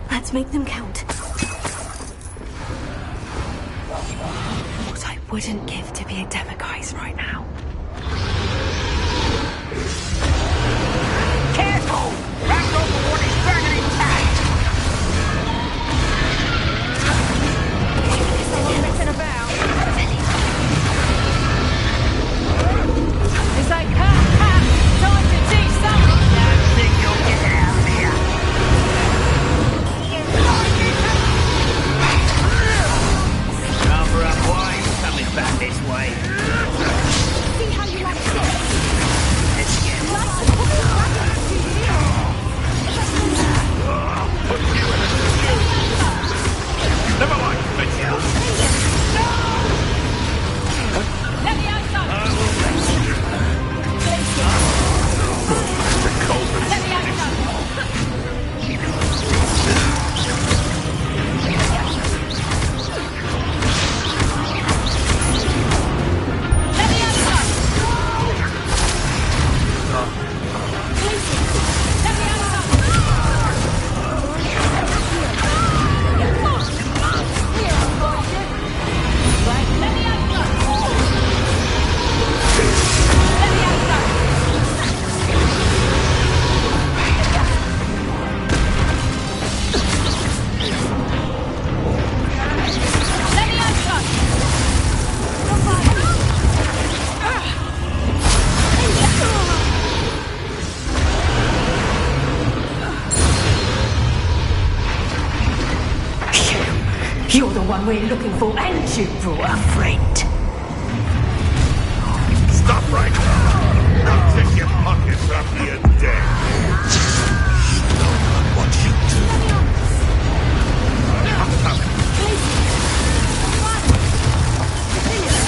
Let's make them count. What I wouldn't give to be a demiguise right now. Careful! Back over what is burning intact! Is someone messing about? It's like, time to teach someone. Don't think you'll get out of here. Cover up, why? Coming back this way. You're the one we're looking for, and you brought a friend. Stop right now! I'll take your pockets after you're dead. You don't know what you do.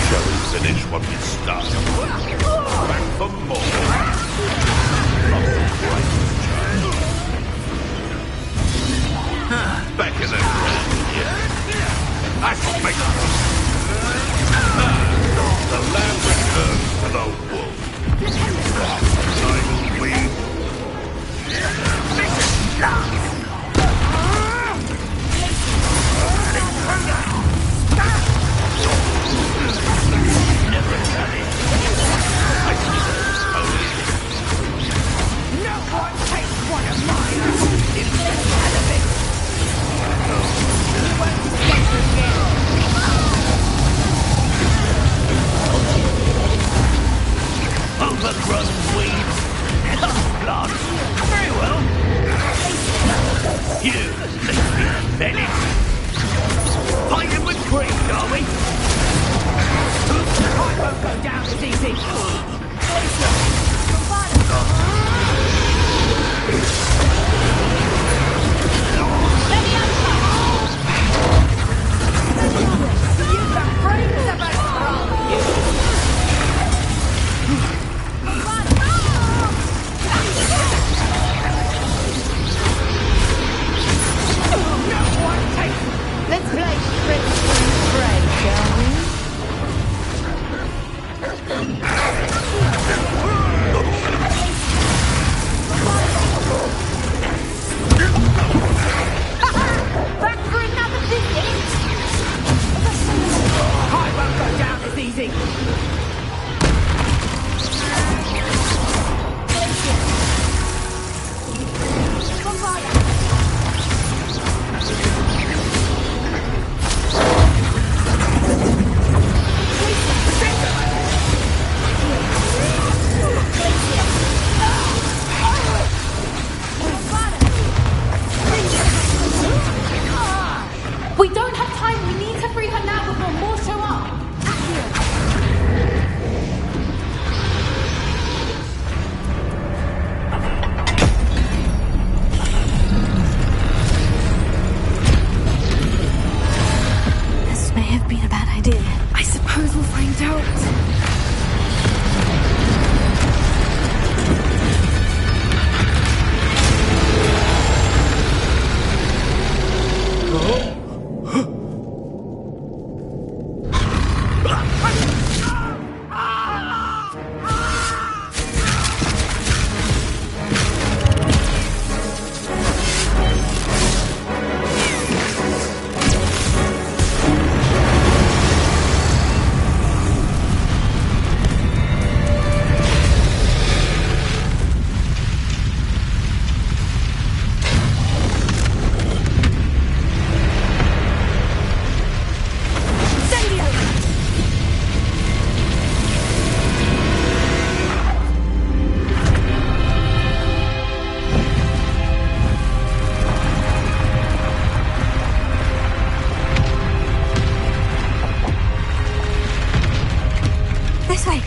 Shall we finish what we started? Back for more. Back in the ground, yeah. I shall make the land returns to the wolf. Tidal weed. Never done it. No one takes one of mine. Overgrown weeds. Plants. Very well. You, sleepy fetish. Fighting with greed, are we? I won't go down as easy. Let's play Prince and Prey, shall we? Back for another visit? I won't go down as easy. We don't have time. We need to free her now before more show up. This may have been a bad idea. I suppose we'll find out. This way.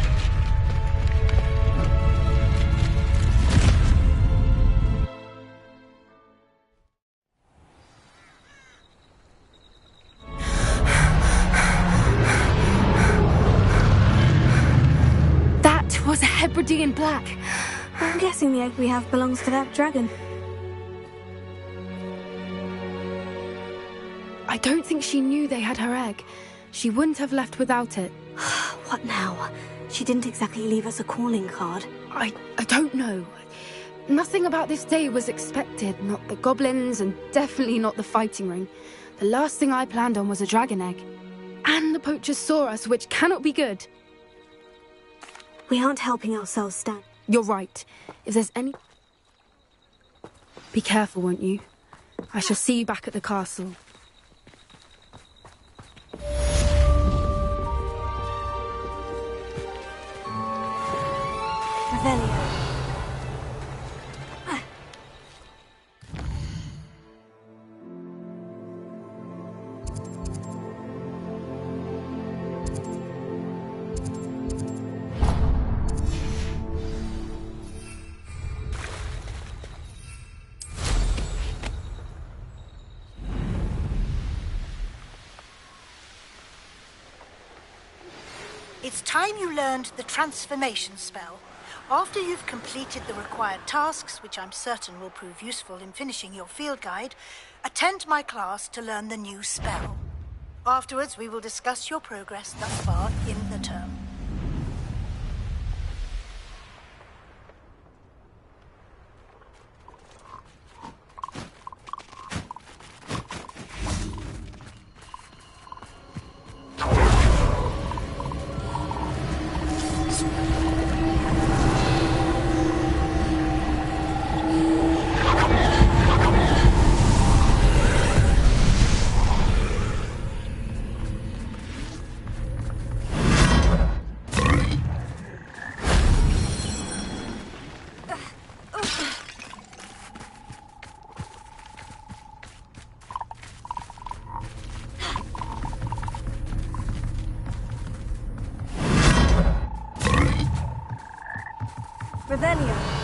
That was a Hebridean black. I'm guessing the egg we have belongs to that dragon. I don't think she knew they had her egg. She wouldn't have left without it. What now? She didn't exactly leave us a calling card. I don't know. Nothing about this day was expected. Not the goblins, and definitely not the fighting ring. The last thing I planned on was a dragon egg. And the poachers saw us, which cannot be good. We aren't helping ourselves, Stan. You're right. If there's any... Be careful, won't you? I shall see you back at the castle. Revelio. It's time you learned the transformation spell. After you've completed the required tasks, which I'm certain will prove useful in finishing your field guide, attend my class to learn the new spell. Afterwards, we will discuss your progress thus far in the term. Revelio.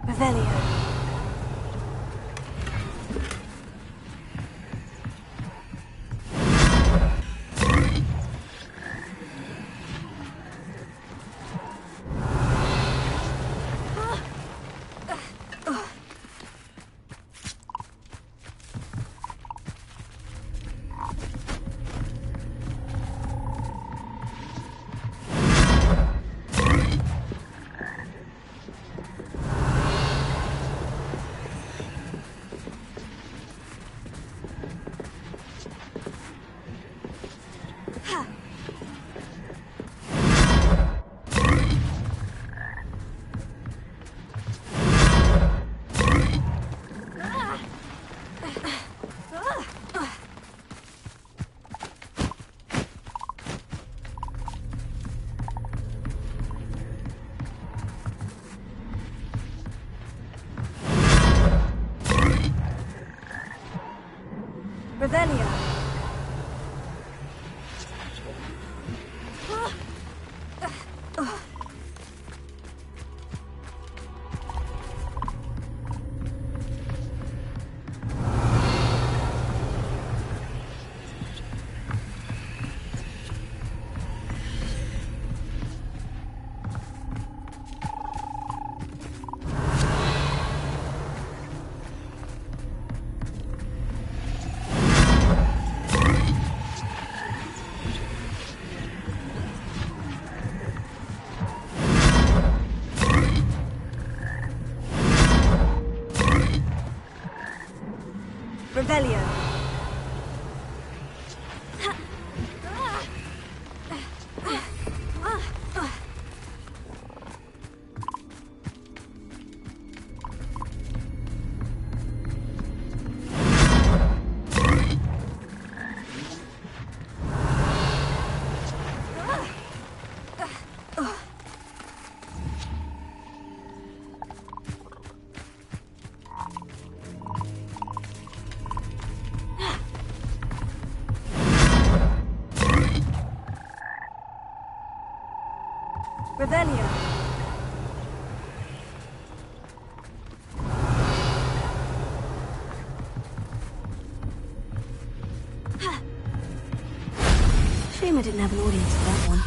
Revelio. Revelio. Revelio. Shame I didn't have an audience for that one.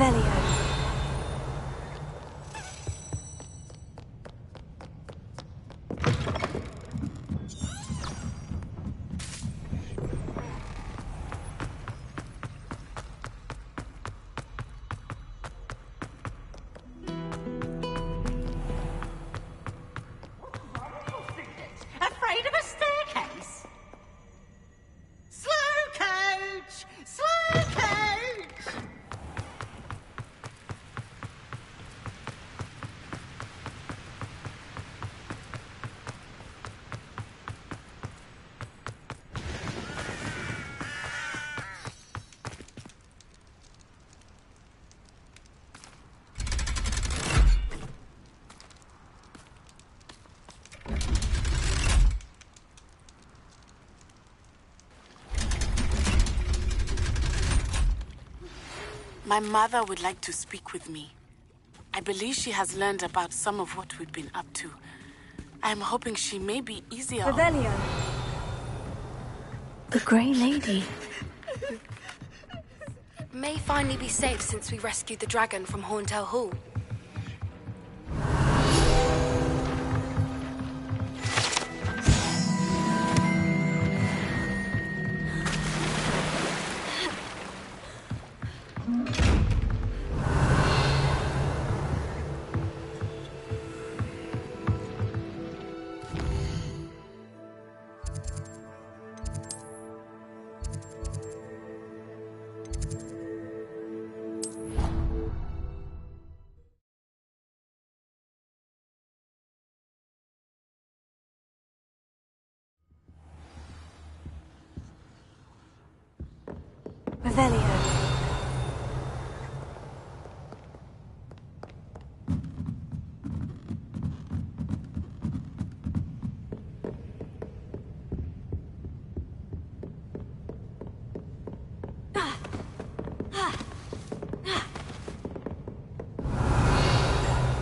Revelio. Afraid of a staircase? Slow coach! Slow coach! My mother would like to speak with me. I believe she has learned about some of what we've been up to. I am hoping she may be easier. Revelio. The Grey Lady. May finally be safe since we rescued the dragon from Horntail Hall. Revelio.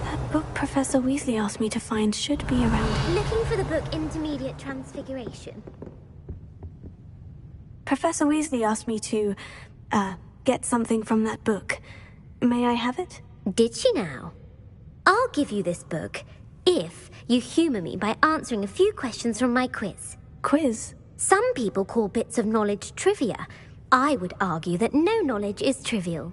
That book Professor Weasley asked me to find should be around. Looking for the book Intermediate Transfiguration. Professor Weasley asked me to, get something from that book. May I have it? Did she now? I'll give you this book if you humour me by answering a few questions from my quiz. Quiz? Some people call bits of knowledge trivia. I would argue that no knowledge is trivial.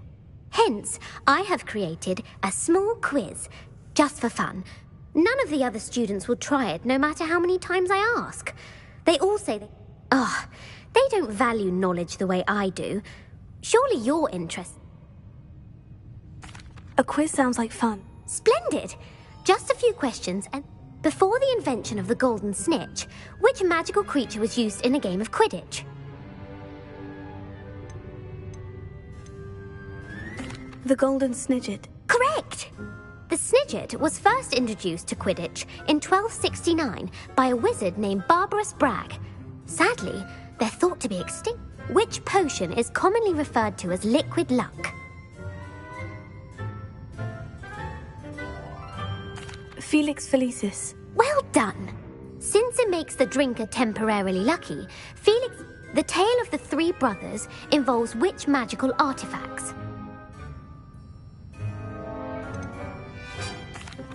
Hence, I have created a small quiz, just for fun. None of the other students will try it, no matter how many times I ask. They all say they don't value knowledge the way I do. Surely you're interested. A quiz sounds like fun. Splendid! Just a few questions, and before the invention of the golden snitch, which magical creature was used in a game of Quidditch? The golden snidget. Correct! The snidget was first introduced to Quidditch in 1269 by a wizard named Barbarous Bragg. Sadly, they're thought to be extinct. Which potion is commonly referred to as liquid luck? Felix Felicis. Well done! Since it makes the drinker temporarily lucky, Felix... The tale of the three brothers involves which magical artifacts?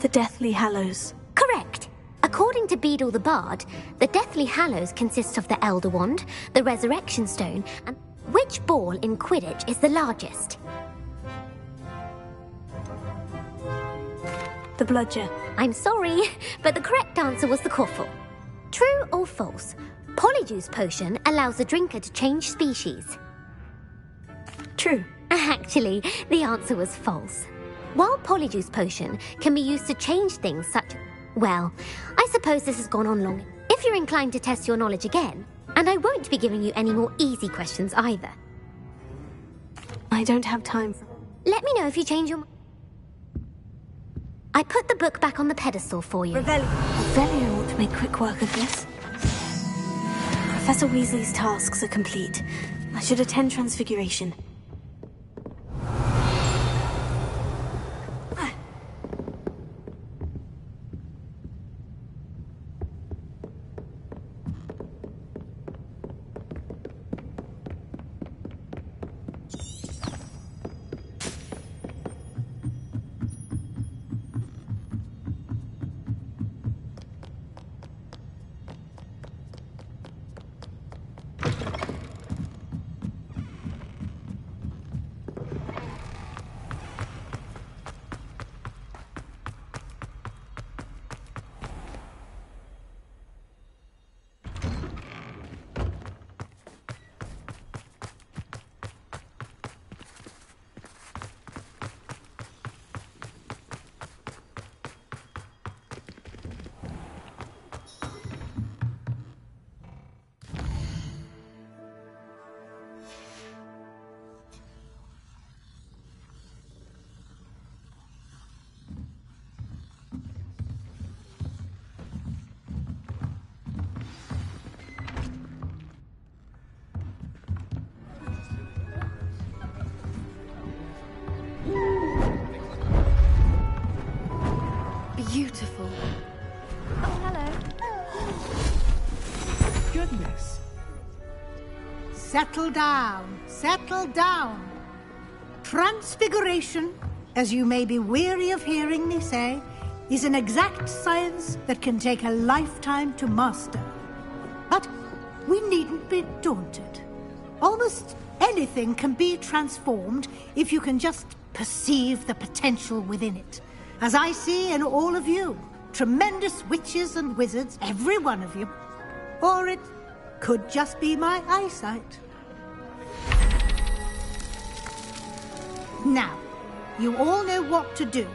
The Deathly Hallows. Correct! According to Beedle the Bard, the Deathly Hallows consists of the Elder Wand, the Resurrection Stone, and which ball in Quidditch is the largest? The Bludger. I'm sorry, but the correct answer was the Quaffle. True or false? Polyjuice Potion allows the drinker to change species. True. Actually, the answer was false. While Polyjuice Potion can be used to change things such... Well, I suppose this has gone on long. If you're inclined to test your knowledge again, and I won't be giving you any more easy questions either. I don't have time for... Let me know if you change your mind. I put the book back on the pedestal for you. Revelio ought to make quick work of this. Professor Weasley's tasks are complete. I should attend Transfiguration. beautiful. Oh, hello. Goodness. Settle down. Settle down. Transfiguration, as you may be weary of hearing me say, is an exact science that can take a lifetime to master. But we needn't be daunted. Almost anything can be transformed if you can just perceive the potential within it. As I see in all of you, tremendous witches and wizards, every one of you. Or it could just be my eyesight. Now, you all know what to do.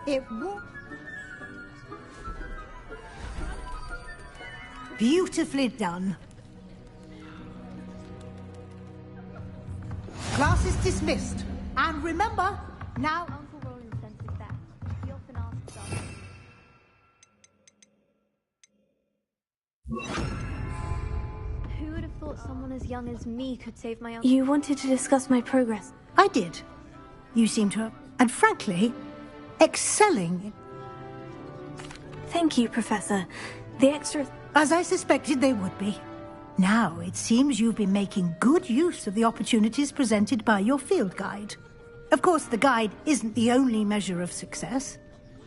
It won't. Beautifully done. Class is dismissed. And remember, now... Uncle Roland sent us back. He often asks us. Who would have thought someone as young as me could save my uncle? You wanted to discuss my progress. I did. You seem to have... And frankly, excelling. Thank you, Professor. The extra... As I suspected they would be. Now, it seems you've been making good use of the opportunities presented by your field guide. Of course, the guide isn't the only measure of success.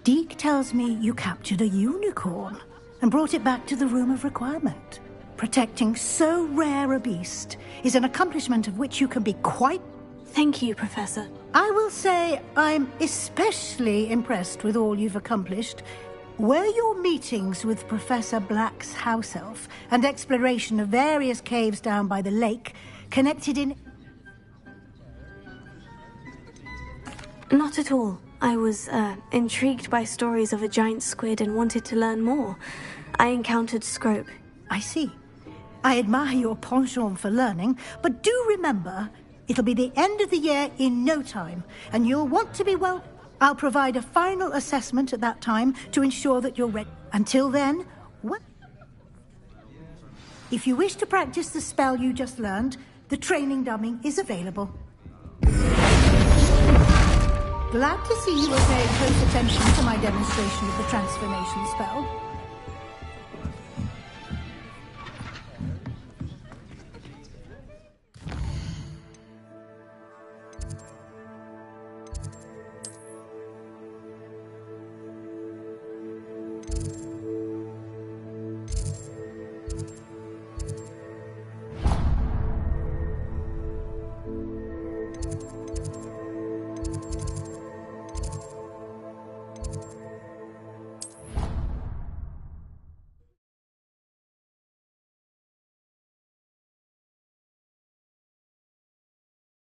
Deke tells me you captured a unicorn and brought it back to the Room of Requirement. Protecting so rare a beast is an accomplishment of which you can be quite... Thank you, Professor. I will say I'm especially impressed with all you've accomplished. Were your meetings with Professor Black's house elf and exploration of various caves down by the lake connected in... Not at all. I was, intrigued by stories of a giant squid and wanted to learn more. I encountered Scrope. I see. I admire your penchant for learning, but do remember, it'll be the end of the year in no time, and you'll want to be well... I'll provide a final assessment at that time to ensure that you're ready. Until then, if you wish to practice the spell you just learned, the training dummy is available. Glad to see you were paying close attention to my demonstration of the transformation spell.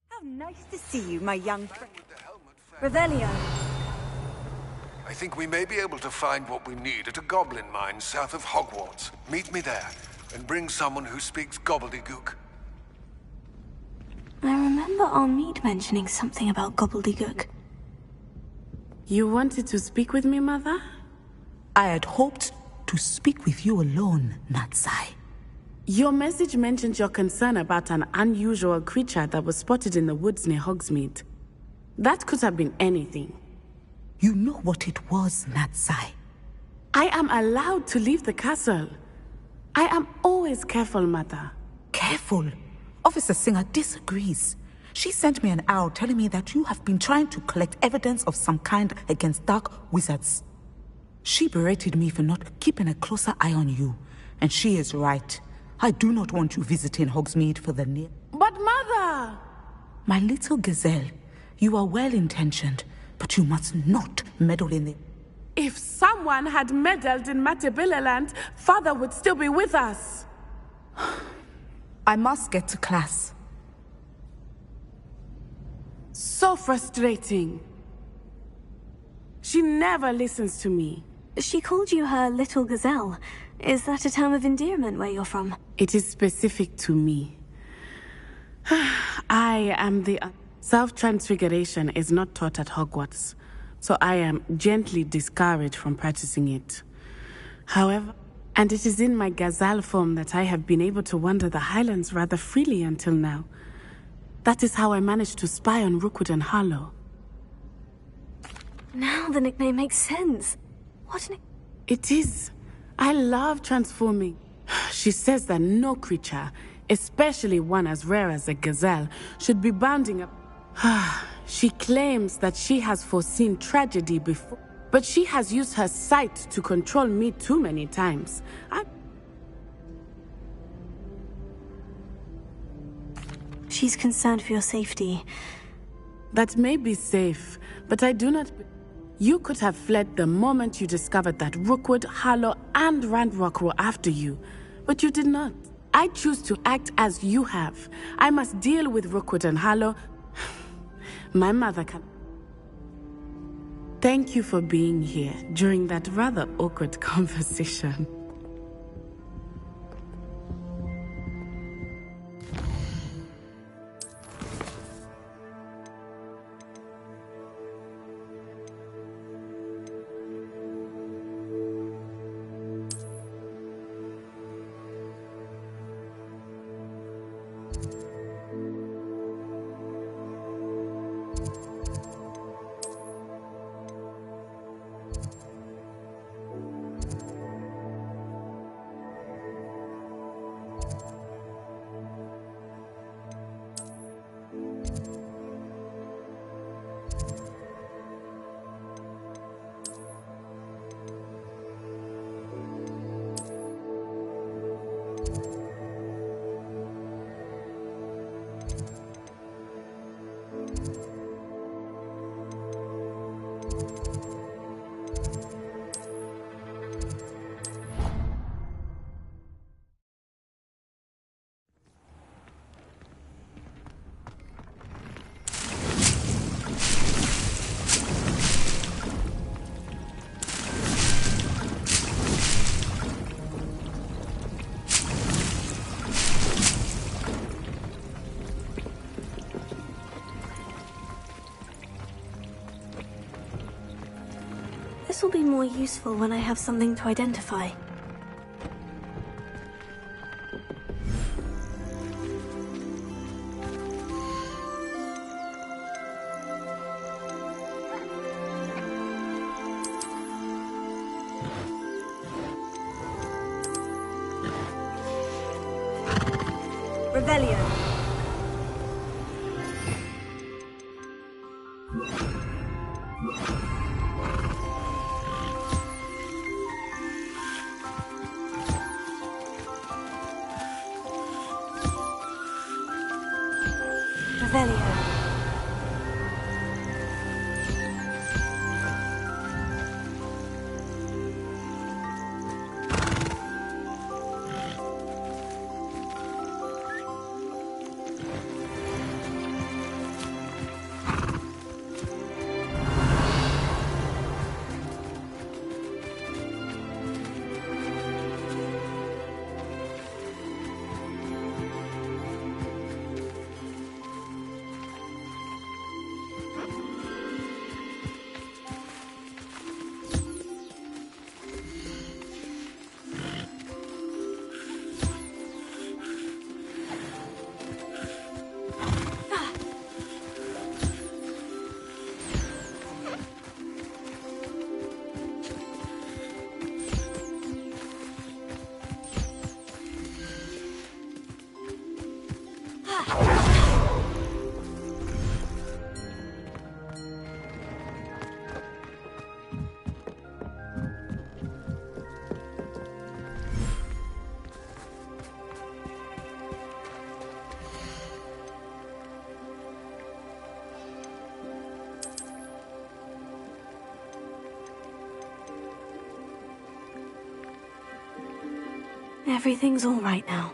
How nice to see you, my young friend. Revelio. I think we may be able to find what we need at a goblin mine south of Hogwarts. Meet me there, and bring someone who speaks gobbledygook. I remember Armid mentioning something about gobbledygook. You wanted to speak with me, Mother? I had hoped to speak with you alone, Natsai. Your message mentioned your concern about an unusual creature that was spotted in the woods near Hogsmeade. That could have been anything. You know what it was, Natsai. I am allowed to leave the castle. I am always careful, Mother. Careful? Officer Singer disagrees. She sent me an arrow telling me that you have been trying to collect evidence of some kind against dark wizards. She berated me for not keeping a closer eye on you, and she is right. I do not want you visiting Hogsmeade for the near... But Mother! My little gazelle, you are well-intentioned, but you must not meddle in it. If someone had meddled in Matabeleland, Father would still be with us. I must get to class. So frustrating. She never listens to me. She called you her little gazelle. Is that a term of endearment where you're from? It is specific to me. I am the... Self-transfiguration is not taught at Hogwarts, so I am gently discouraged from practicing it. However, and it is in my gazelle form that I have been able to wander the Highlands rather freely until now. That is how I managed to spy on Rookwood and Harlow. Now the nickname makes sense. What an... It is. I love transforming. She says that no creature, especially one as rare as a gazelle, should be bounding up. She claims that she has foreseen tragedy before, but she has used her sight to control me too many times. She's concerned for your safety. That may be safe, but I do not... You could have fled the moment you discovered that Rookwood, Harlow, and Randrock were after you, but you did not. I choose to act as you have. I must deal with Rookwood and Harlow. My mother can... Thank you for being here during that rather awkward conversation. This will be more useful when I have something to identify. Revelio. Revelio. Everything's all right now.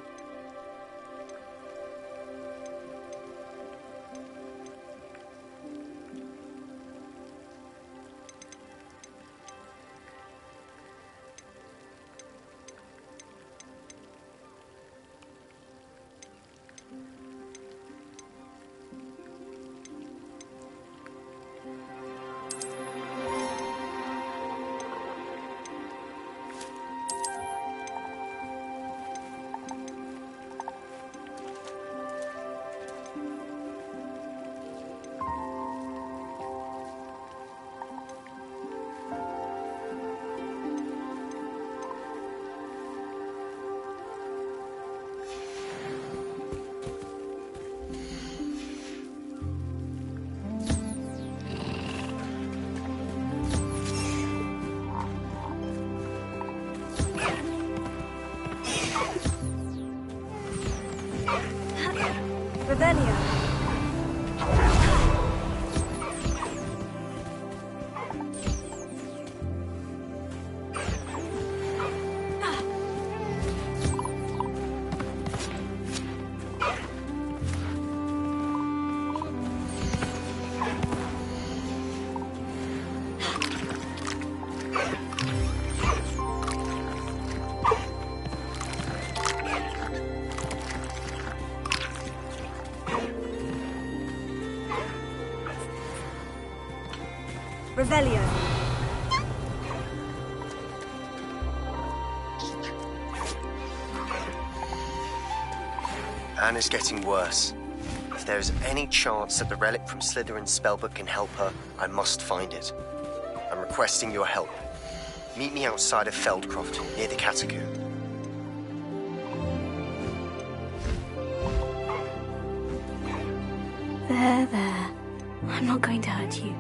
Revelio. Revelio. Anna's getting worse. If there is any chance that the relic from Slytherin's spellbook can help her, I must find it. I'm requesting your help. Meet me outside of Feldcroft, near the catacomb. There. I'm not going to hurt you.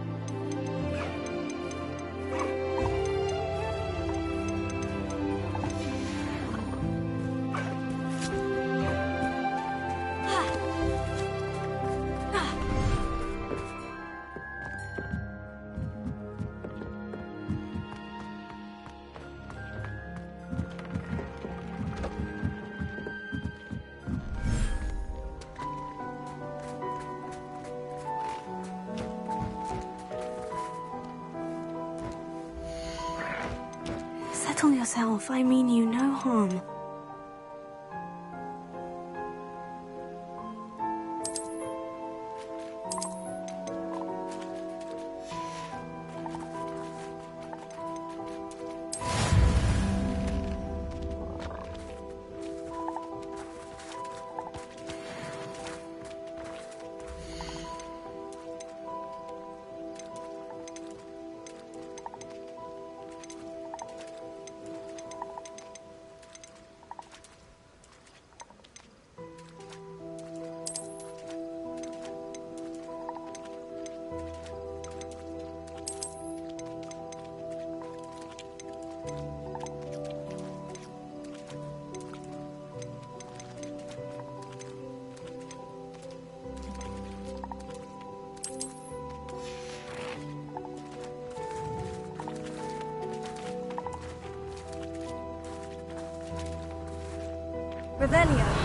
Settle yourself. I mean you no harm. Revelio.